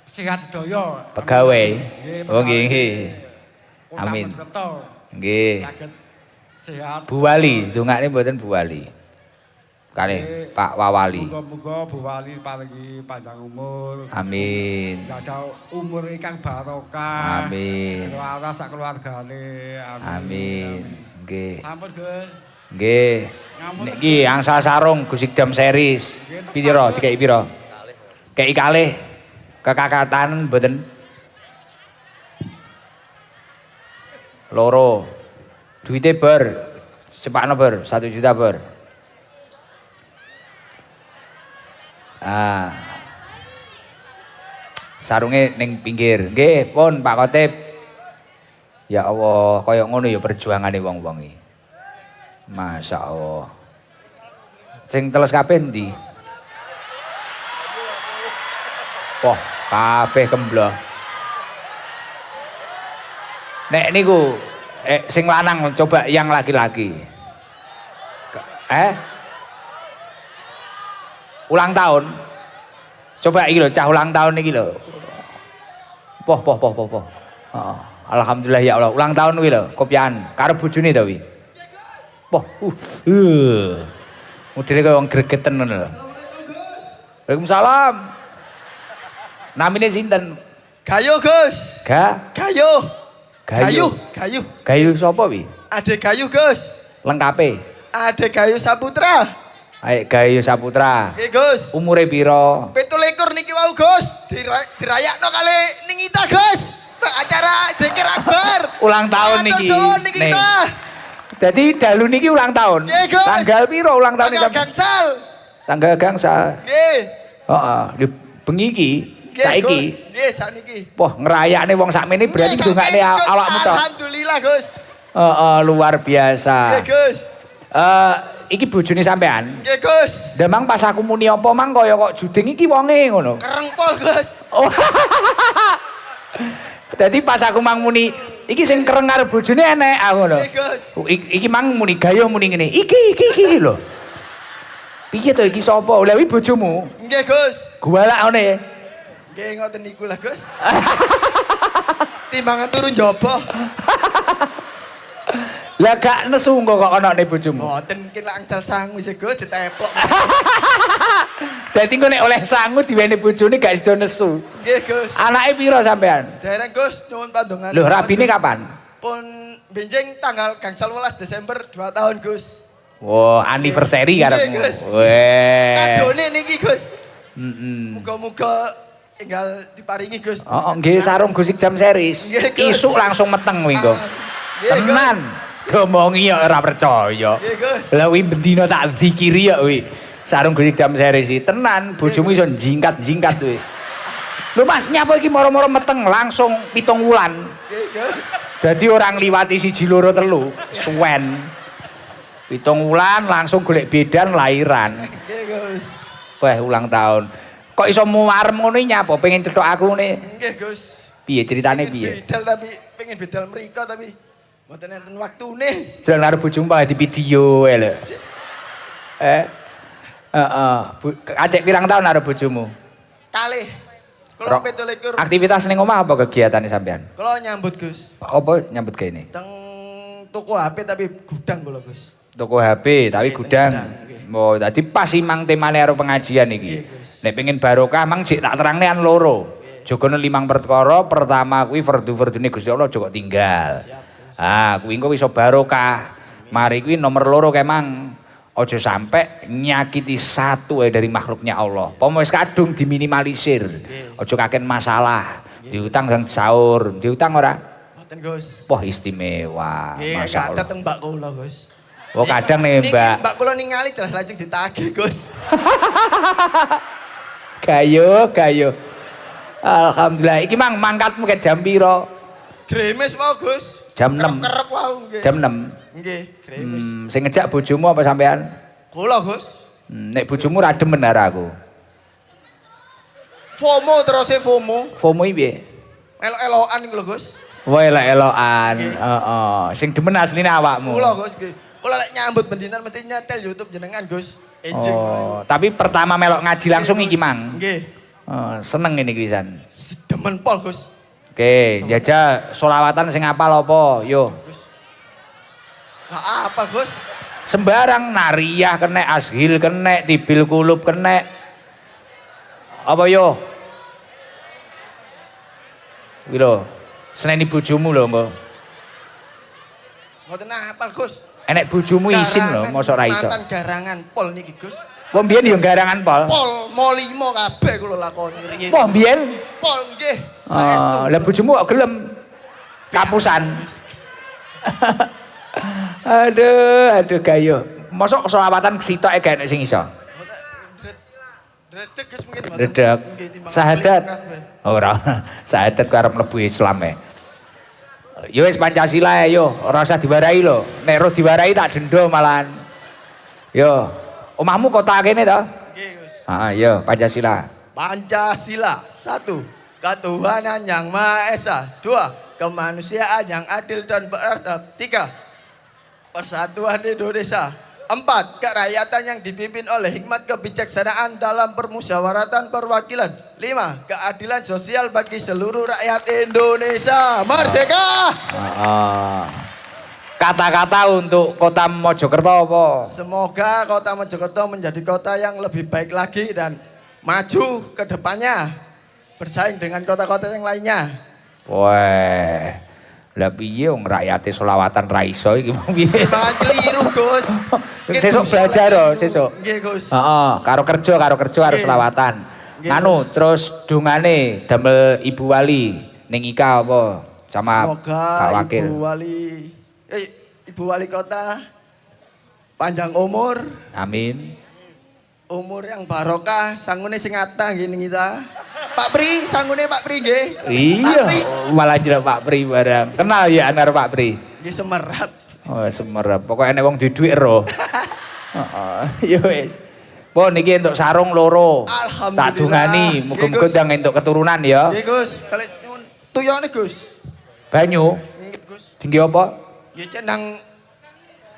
sehat sedaya. Pegawai. Nggih, Oh nggih. Kota Amin. Mojokerto Nggih. saged sehat. Bu Wali, dongane mboten Bu Wali. Kalih Pak Wawali. Muga-muga Bu Wali paringi panjang umur. Amin. Ada umur ingkang barokah. Amin. Segera sak keluargane. Amin. Nggih. Sampun, Gus. Nggih. Niki angsal sarung Gus Idam series. Pira dikeki pira? Kei kalih. Kekakatan mboten. Loro. Duite ber. Sepakno ber, 1 juta ber. Ah. Sarunge ning pinggir. Nggih, pun Pak Kotip. Ya Allah, kaya ngono ya perjuangane wong-wong iki. Masya Allah. Sing teles kabeh ndi? Wah, kabeh kembloh. Nek niku sing lanang coba yang laki-laki. Ulang tahun. Coba iki lho, cah ulang tahun iki lho. Poh. Heeh. Alhamdulillah ya Allah. Ulang tahun kuwi lho, kopian karo bojone to kuwi. Poh. Modele kaya wong gregeten ngono lho. Waalaikumsalam. Namine sinten? Gayo Gus. Gayo. Gayu sapa wi? Ade Gayo Gus. Lengkape. Ade Gayo Saputra. Aik Gayu Saputra. Nggih Gus. Umure pira? 17 niki wau Gus. Dirayakno kali ning Ita Gus. Acara Zikir Akbar. Ulang tahun niki. Niki ta. Jadi dalu niki ulang tahun. Nggih, Gus. Tanggal pira ulang tahun Tanggal gangsal. Tanggal gangsal. Nggih. Heeh, di bengi iki saiki. Nggih, sakniki. Wah, ngerayakne wong sakmene berarti dongakne awakmu to. Alhamdulillah Gus. Heeh, luar biasa. Nggih Gus. Iki bojone sampean. Nggih Gus. Demang pas aku muni apa mang kaya kok juding iki wonge ngono. Kerengpol Gus. Oh. Dadi pas aku mang muni iki sing kereng karo bojone enek ngono. Nggih Gus. Iki mang muni gayo muni ngene. Iki lho. Piye to iki sapa? Lha iki bojomu? Nggih Gus. Gualak ngene. Nggih ngoten niku lah Gus. Timbangan turun jopo. Lah gak nesu kok anake bojomu. Mboten mungkin lak angsal sangu sih Gus diteplok. Dadi engko nek oleh sangu diwene bojone gak sida nesu. Nggih Gus. Anake pira sampean? Dereng Gus nyuwun pandongan. Lho rabine kapan? Pun benjing tanggal gangsal 12 Desember 2 tahun Gus. Wah, anniversary Nggih, karepmu. Gus. Weh. Kadone niki Gus. Heeh. Muga-muga tinggal diparingi Gus. Oh, nggih sarung Gus Idam series. Nggih, Gus. Isuk langsung meteng kuwi engko. Nggih, Gus. Tenan. Domongi ya ora percaya. Nggih Gus. Lah kuwi bendina tak dikiri ya kuwi. Sarung Gus Idam series iki tenan bojomu iso jingkat-jingkat kuwi. Lho Mas nyapa iki moro-moro meteng langsung 7 wulan. Nggih Gus. Dadi orang liwati 1 2 3 suwen. 7 wulan langsung golek bedan lahiran. Nggih Gus. Wah ulang tahun. Kok iso muarem ngono nyapa pengen cetok aku ngene. Nggih Gus. Piye ceritane piye? Bedal tapi pengen bedal mriko tapi mboten enten waktune. Jalan karo bojomu di video ae lho. Heeh. Acek pirang tahun arep bojomu? Kalih. Kula 17. Aktivitas ning omah apa kegiatane sampean? Kula nyambut Gus. Apa nyambut kene? Teng toko HP tapi gudang kula Gus. Toko HP tapi Nggih, gudang. nggih. Oh, dadi pas imang temane karo pengajian iki. Nek pengen barokah mang sik tak terangne an loro. Jogone 5 perkara, pertama kuwi fardu-fardune Gusti Allah aja kok tinggal. Ah, kuwi engko iso barokah. Mari kuwi nomor loro kemang ojo sampai nyakiti satu dari makhluknya Allah. Pomo wis kadung diminimalisir. Ojo kaken masalah. Diutang dan sahur, diutang ora? Mboten Gus. Wah istimewa. Nggih, Masya Allah. kadang Mbak kula Gus. Oh kadang nih Mbak. Mbak kula ningali jelas lajeng ditagih Gus. Gayo. Alhamdulillah. Iki mang mangkatmu ke jam piro? Gremes wae Gus. Jam 6. Kerep wae nggih. Jam 6. Nggih, gremes. Sing ngejak bojomu apa sampean? Kula Gus. Nek bojomu ra demen karo aku. FOMO terus FOMO. FOMO iki piye? Elok-elokan iku lho Gus. Wah elok-elokan. Heeh. Sing demen asline awakmu. Kula Gus nggih. Kula lek nyambut bendinan mesti nyetel YouTube jenengan Gus. Enjing. Oh, tapi pertama melok ngaji langsung iki mang. Nggih. Oh, seneng ini Krisan. Demen pol Gus. Oke, jajal solawatan sing apal apa? Yo. Gak apa Gus. Sembarang nariyah kena, ashil kena, tibil kulub kena. Apa yo? Iki lho, seneni bojomu lho engko. Mboten apa Gus. Enek bojomu isin lho, mosok ra iso. Mantan garangan pol niki Gus. Wong biyen yo garangan pol. Pol mo 5 kabeh kula lakoni riyin. Wah biyen. Pol nggih. Saestu. Lah bojomu kok gelem kapusan. Aduh gayo. Mosok selawatan sitoke gak enek sing iso. Redeg Gus mungkin mboten. Redeg. Nggih, timbang Sahadat. kabeh. Ora. Sahadat ku arep mlebu Islam e. Yo wis Pancasila yo, ora usah diwarai lho. Nek ro diwarai tak denda malahan. Yo, omahmu kota kene to? Nggih Gus. Heeh, yo Pancasila. Pancasila 1. Ketuhanan yang Maha Esa. 2. Kemanusiaan yang adil dan beradab. 3. Persatuan Indonesia. 4. Kerakyatan yang dipimpin oleh hikmat kebijaksanaan dalam permusyawaratan perwakilan. 5. Keadilan sosial bagi seluruh rakyat Indonesia. Merdeka! Kata-kata untuk kota Mojokerto apa? Semoga kota Mojokerto menjadi kota yang lebih baik lagi dan maju ke depannya. Bersaing dengan kota-kota yang lainnya. Wah. Lah piye wong rakyate selawatan ra iso iki piye? Jangan keliru, Gus. Sesuk belajar lho, sesuk. Nggih, Gus. Heeh, karo kerja harus Nggih. selawatan. Nggih, Anu, Gus. terus dungane damel Ibu Wali ning Ika apa? Sama Semoga Pak Wakil. Ibu Wali Kota panjang umur, Amin. umur yang barokah, sangune sing ngata nggih ning kita. Pak Pri, sangune Pak Pri nggih. Pak Pri. Iya, malah jelek Pak Pri barang. Kenal ya anar Pak Pri. Nggih semerap. Oh, semerap. Pokoke enek wong duwe dhuwit ro. Heeh, ya wis. Pon niki entuk sarung loro. Alhamdulillah. Tak dungani, muga-muga Nggih, Gus. ndang entuk keturunan ya. Nggih, Gus. Kali nyuwun tuyone, Gus. Banyu. Nggih, Gus. Tinggi apa? Ya cenang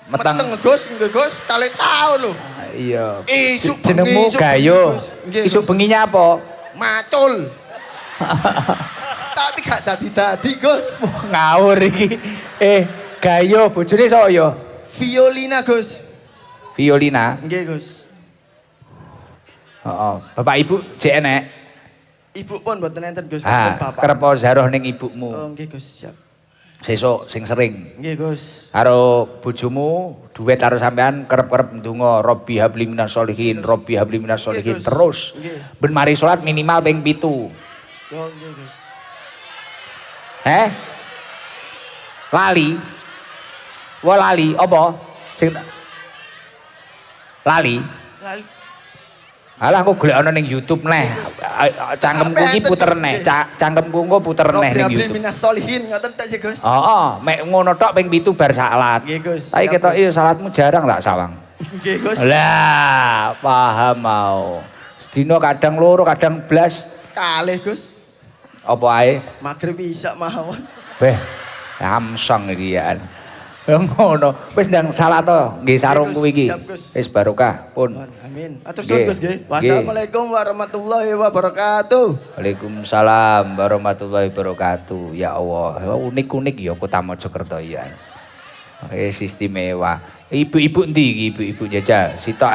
Meteng. meteng, Gus, nggih, Gus. Kali tahu lho. Iya. Isuk Jenengmu bengi, isuk Gayo. bengi, Gus. Nggih, Isuk Gus. benginya apa? Macul. Tapi gak tadi Gus. Ngawur iki. Gayo bojone sapa ya? Violina, Gus. Violina. Nggih, Gus. Heeh. Bapak Ibu jek enek. Ibu pun mboten enten, Gus. Ah, Mboten bapak. kerep zaroh ning ibumu. Oh, nggih, Gus. Siap. Sesuk sing sering. Nggih, Gus. Karo bojomu duet karo sampean kerep-kerep ndonga Robbi habli minas sholihin, Robbi habli minas sholihin Gus. terus. Nggih. Ben mari salat minimal ping 7. Oh, nggih, Gus. Lali. Wah lali apa? Sing lali. Lali. Alah aku golek ana ning YouTube neh. Cangkemku iki puter neh. Cangkemku engko puter neh ning Robbi YouTube. minas solihin ngoten tak sih, Gus. Heeh, mek ngono tok ping 7 bar salat. Nggih, Gus. Tapi Siap, ketok Gus. iya salatmu jarang tak sawang. Nggih, Gus. Lah, paham mau. Sedina kadang loro, kadang blas. Kalih, Gus. Apa ae? Magrib isak mawon. Beh, Samsung iki ya. Ngono. Wis ndang salah to nggih sarung kuwi iki. Siap, Gus. Wis barokah pun. Amin. Atur Nggih. suwun Gus nggih. Wassalamualaikum warahmatullahi wabarakatuh. Waalaikumsalam warahmatullahi wabarakatuh. Ya Allah, unik-unik ya Kota Mojokerto ya. Istimewa. Ibu-ibu endi iki ibu-ibu jajal? Sitok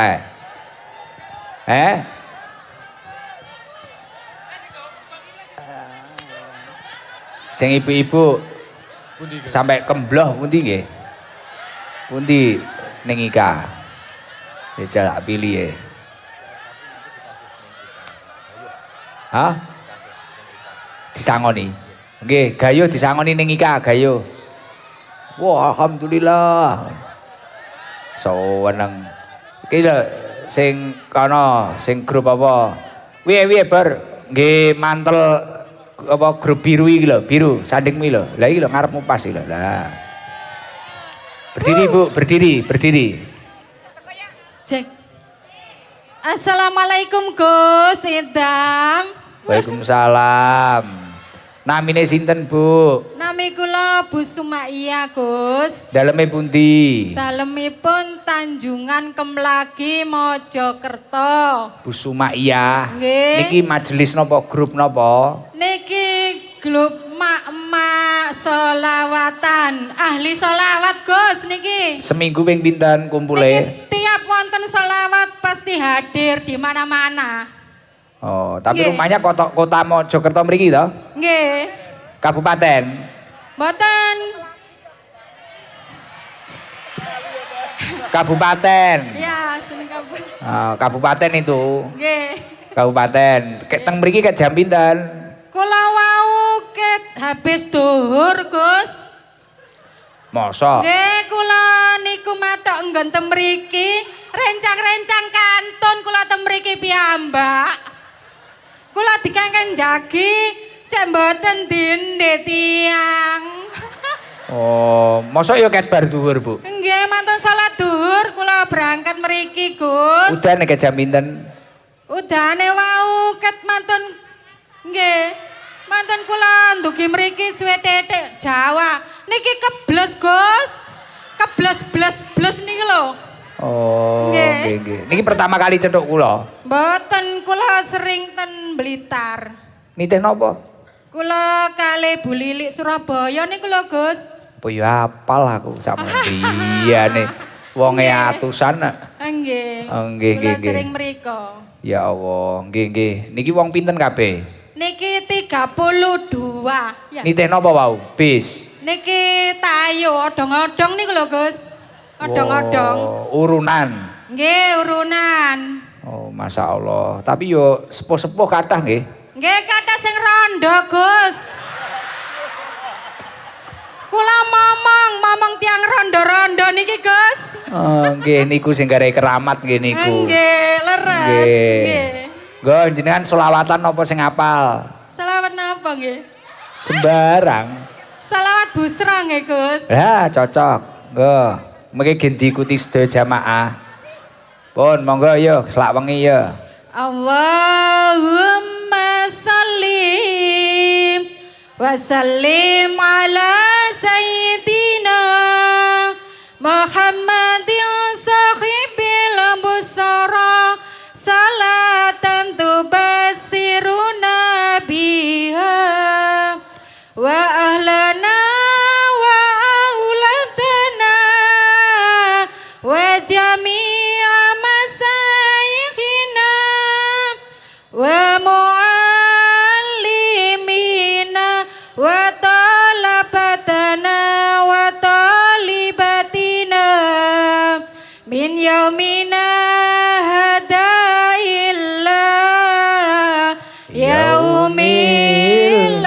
Sing ibu-ibu sampai kembloh pundi nggih? Pundi ning Ika? Jajal tak pilih Hah? Disangoni. Nggih, gayo disangoni ning Ika, gayo. Wah, alhamdulillah. Seneng. Iki lho sing kana, sing grup apa? Wiye bar nggih mantel apa grup biru iki lho, biru sandingmu lho. Lah iki lho ngarepmu pas iki lho. Lah. Berdiri Bu, berdiri. Cek. Assalamualaikum Gus Idam. Waalaikumsalam. Namine sinten Bu? Nami kula Bu Sumaia Gus. Daleme pundi? Dalemipun Tanjungan Kemlagi Mojokerto. Bu Sumaia. Nggih. Niki majelis napa grup napa? Niki grup mak-mak solawatan. Ahli solawat Gus niki. Seminggu ping pinten kumpule? Niki tiap wonten solawat pasti hadir di mana-mana. Oh, tapi Nggih. rumahnya kota Mojokerto mriki to? Nggih. Kabupaten. Mboten. Kabupaten. Ya, jeneng kabupaten. Oh, kabupaten itu. Nggih. Kabupaten. Teng mriki ket jam pinten? Kula wau ket habis duhur, Gus. Mosok. Nggih, kula niku mathok nggon ten mriki, rencang-rencang kantun kula ten mriki piyambak. Kula dikengken jagi, cek mboten dinde tiyang. Oh, mosok ya ket bar duhur, Bu. Nggih, mantun salat duhur kula berangkat mriki, Gus. Udan ket jam pinten? Udane wau ket mantun nggih. Mantun kula ndugi mriki suwe tetek Jawa. Niki kebles, Gus. Kebles niki lho. Oh, Nggih. nggih. Niki pertama kali cethuk kula. Mboten kula sering ten Blitar. Nitih napa? Kula kali Bu Lilik Surabaya niku lho, Gus. Apa ya apal aku sama nih. Wonge Nggih. atusan. Nggih. Oh, nggih, Kula nggih. sering mriko. Ya Allah, nggih. Niki wong pinten kabeh? Niki 32. Ya. Nitih napa wau? Bis. Niki tayo odong-odong niku lho, Gus. Odong-odong. Oh, urunan. Nggih, urunan. Oh, Masya Allah. Tapi yo sepuh-sepuh kathah nggih. Nggih, kathah sing rondo, Gus. Kula momong tiang rondo-rondo niki, Gus. Oh, nggih niku sing gare keramat nggih niku. Nggih, leres. Nggih. Nggih. Nggo jenengan selawatan apa sing apal? Selawat napa nggih? Sembarang. Selawat busra nggih, Gus. Ya, cocok. Nggo. Mengki gen diikuti sedaya jamaah. Pun monggo yo selak wengi yo. Allahumma sallim wa sallim ala sayyidina Muhammadin sahibil busara salatan tubassiruna biha wa ahlana wa auladana wa jami'a masayikhina wa muallimina wa talabatana wa talibatina min yaumina hada illa yaumil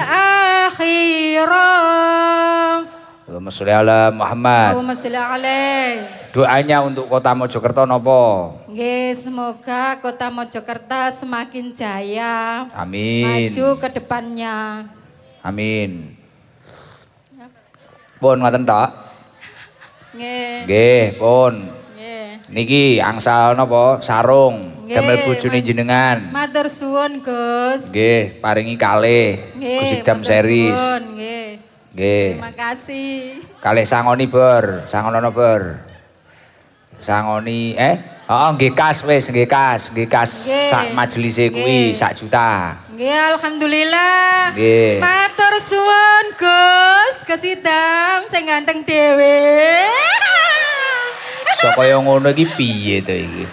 akhirah. Allahumma sholli ala Muhammad. Allahumma sholli alaih. Doanya untuk Kota Mojokerto napa? Nggih, semoga Kota Mojokerto semakin jaya. Amin. Maju ke depannya. Amin. Pun ngoten tok. Nggih. Nggih, pun. Nggih. Niki angsal napa? Sarung. Nggih, Damel bojone jenengan. Matur suwun, Gus. Nggih, paringi kalih. Nggih, Gus Idam matur series. suwun, nggih. Nggih. Terima kasih. Kalih sangoni Bor, sangono Bor. Sangoni nggih kas wis, nggih kas Nggih. sak majelise kuwi Nggih. 1 juta. Nggih, alhamdulillah. Nggih. Matur suwun Gus Idam sing ganteng dhewe. Sok kaya ngono iki piye to iki?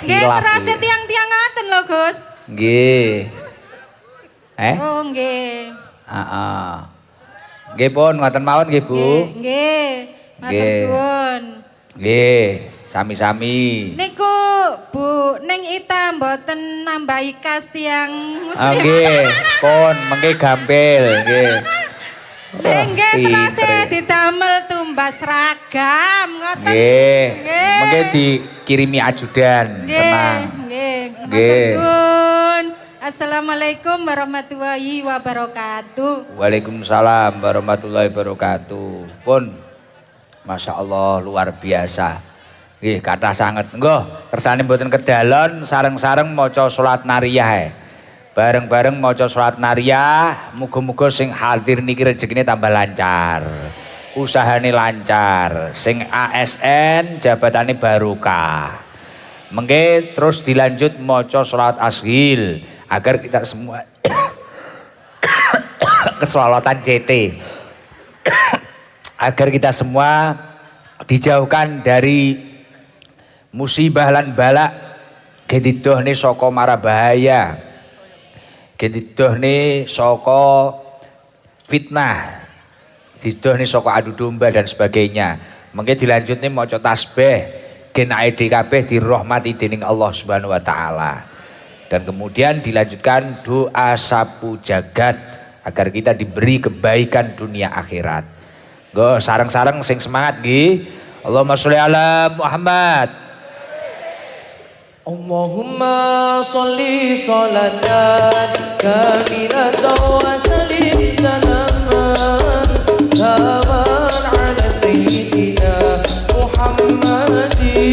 Nggih, Hilaf terus iki. tiang-tiang ngaten lho, Gus. Nggih. Oh, nggih. Heeh. Nggih pun ngoten mawon nggih Bu. Nggih. Matur Nggih. suwun. Nggih, sami-sami. Niku Bu Ning Ita mboten nambahi kas tiang muslim. Nggih, pun mengke gampil nggih. Nggih, terus pinter. didamel tumbas ragam ngoten. Nggih. Nggih. Mengke dikirimi ajudan, tenang. Nggih. Matur Nggih. suwun. Assalamualaikum warahmatullahi wabarakatuh. Waalaikumsalam warahmatullahi wabarakatuh. Pun Masya Allah luar biasa. Nggih, kathah sanget. Nggih, kersane mboten kedalon sareng-sareng maca salat nariyah. Bareng-bareng maca salat nariyah, muga-muga sing hadir niki rezekine tambah lancar. Usahane lancar, sing ASN jabatane barokah. Mengke terus dilanjut maca salat ashil agar kita semua keselawatan CT agar kita semua dijauhkan dari musibah lan balak gedidohne saka mara bahaya gedidohne saka fitnah didohne saka adu domba dan sebagainya. Mengke dilanjutne maca tasbih genake kabeh dirahmati dening Allah Subhanahu wa taala. Dan kemudian dilanjutkan doa sapu jagat agar kita diberi kebaikan dunia akhirat. Go sareng-sareng sing semangat nggih. Allahumma sholli ala Muhammad. Allahumma sholli sholatan kamilatan wa sallim salaman taman ala sayyidina Muhammadin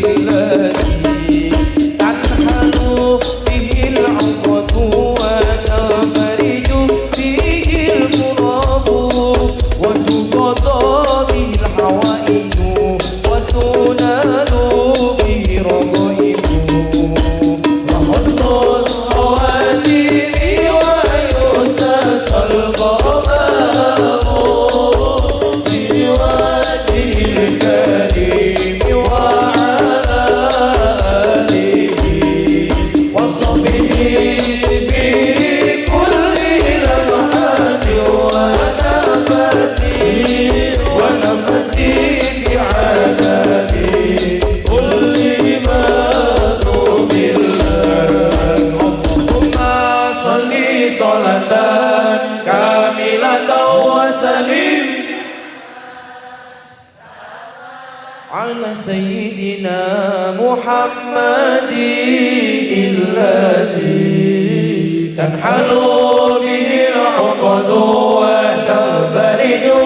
alladhi tanhalu bihil 'uqadu wa tafariju bihil qurabu wa tuqadu bihil hawaiju wa tunalu bihi ragaibu rahmatul hawatiri wa yustasqal qamamu biwajhil karim wa ala alihi wa sahbihi bi kulli lamhati wa nafasi fi adadi kulli ma tubillah. Allahumma salli salatan kamilatan wa sallim ala sayyidina Muhammadin alladhi tanhalu bihi al-'uqadu wa tanfariju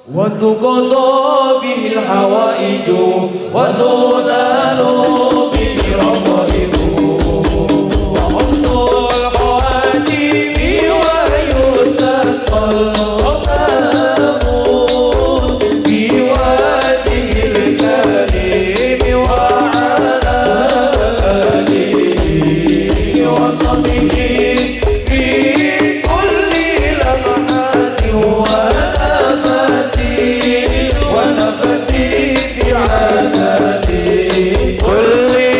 wa tuqadu bihi al-hawaiju wa tunalu bihi ragaibu wa husnul khawatimi wa yustasqal qamamu biwajhil karim wa ala alihi wa sahbihi fi kulli lamhatin wa nafasi fi adadi kulli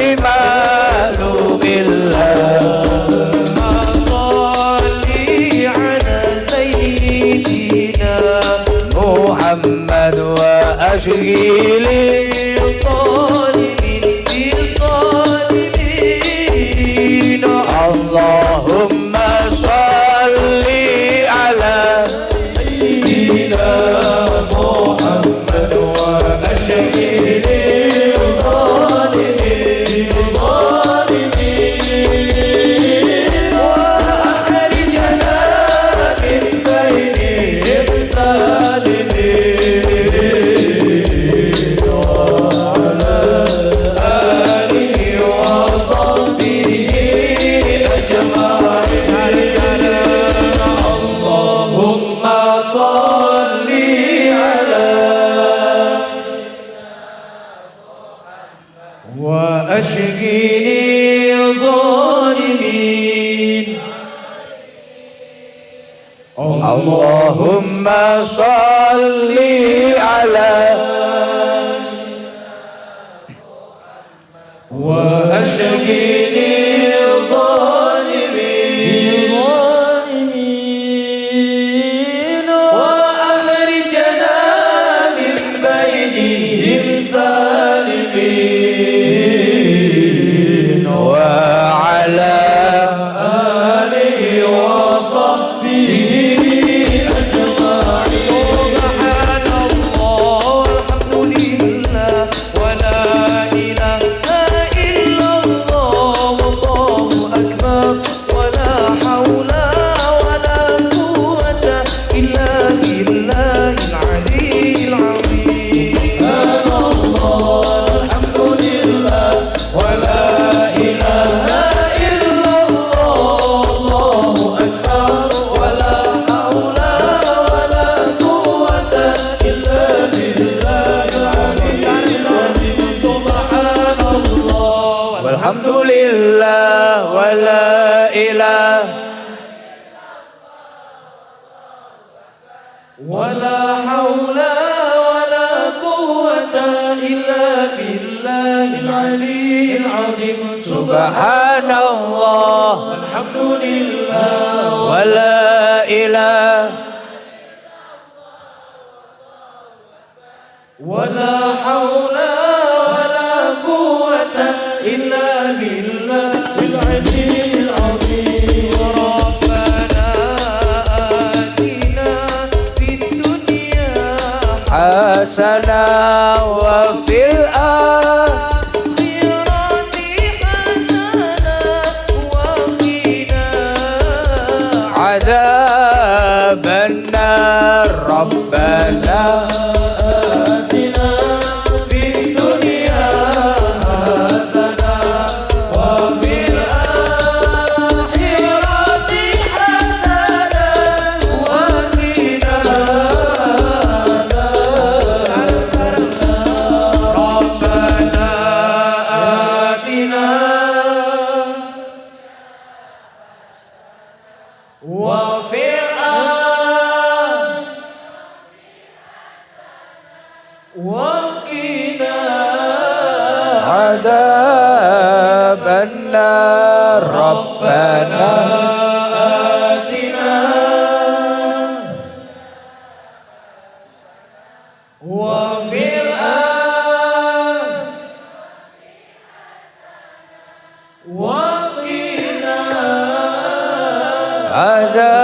وأشقني الظالمين اللهم صل على وأشقني الظالمين وأخرجنا من بينهم سالمين وعلى آله وصحبه أجمعين سبحان الله والحمد لله ولا إله إلا الله والله أكبر ولا حول ولا قوة إلا بالله العلي العظيم سبحان الله الحمد لله ولا إله إلا الله الله أكبر ولا حول ولا قوة إلا بالله العلي العظيم سبحان الله والحمد لله ولا إله ولا حول ولا قوة إلا بالله العلي العظيم سبحان الله والحمد لله ولا إله ولا حول ولا قوة إلا بالله العلي العظيم ربنا آتنا في الدنيا حسنة وفي الآخرة عذاب النار ربنا آتنا في الدنيا حسنة وفي الآخرة حسنة وقنا ربنا آتنا وفي وقنا عذاب النار ربنا آتنا وفي وقنا عذاب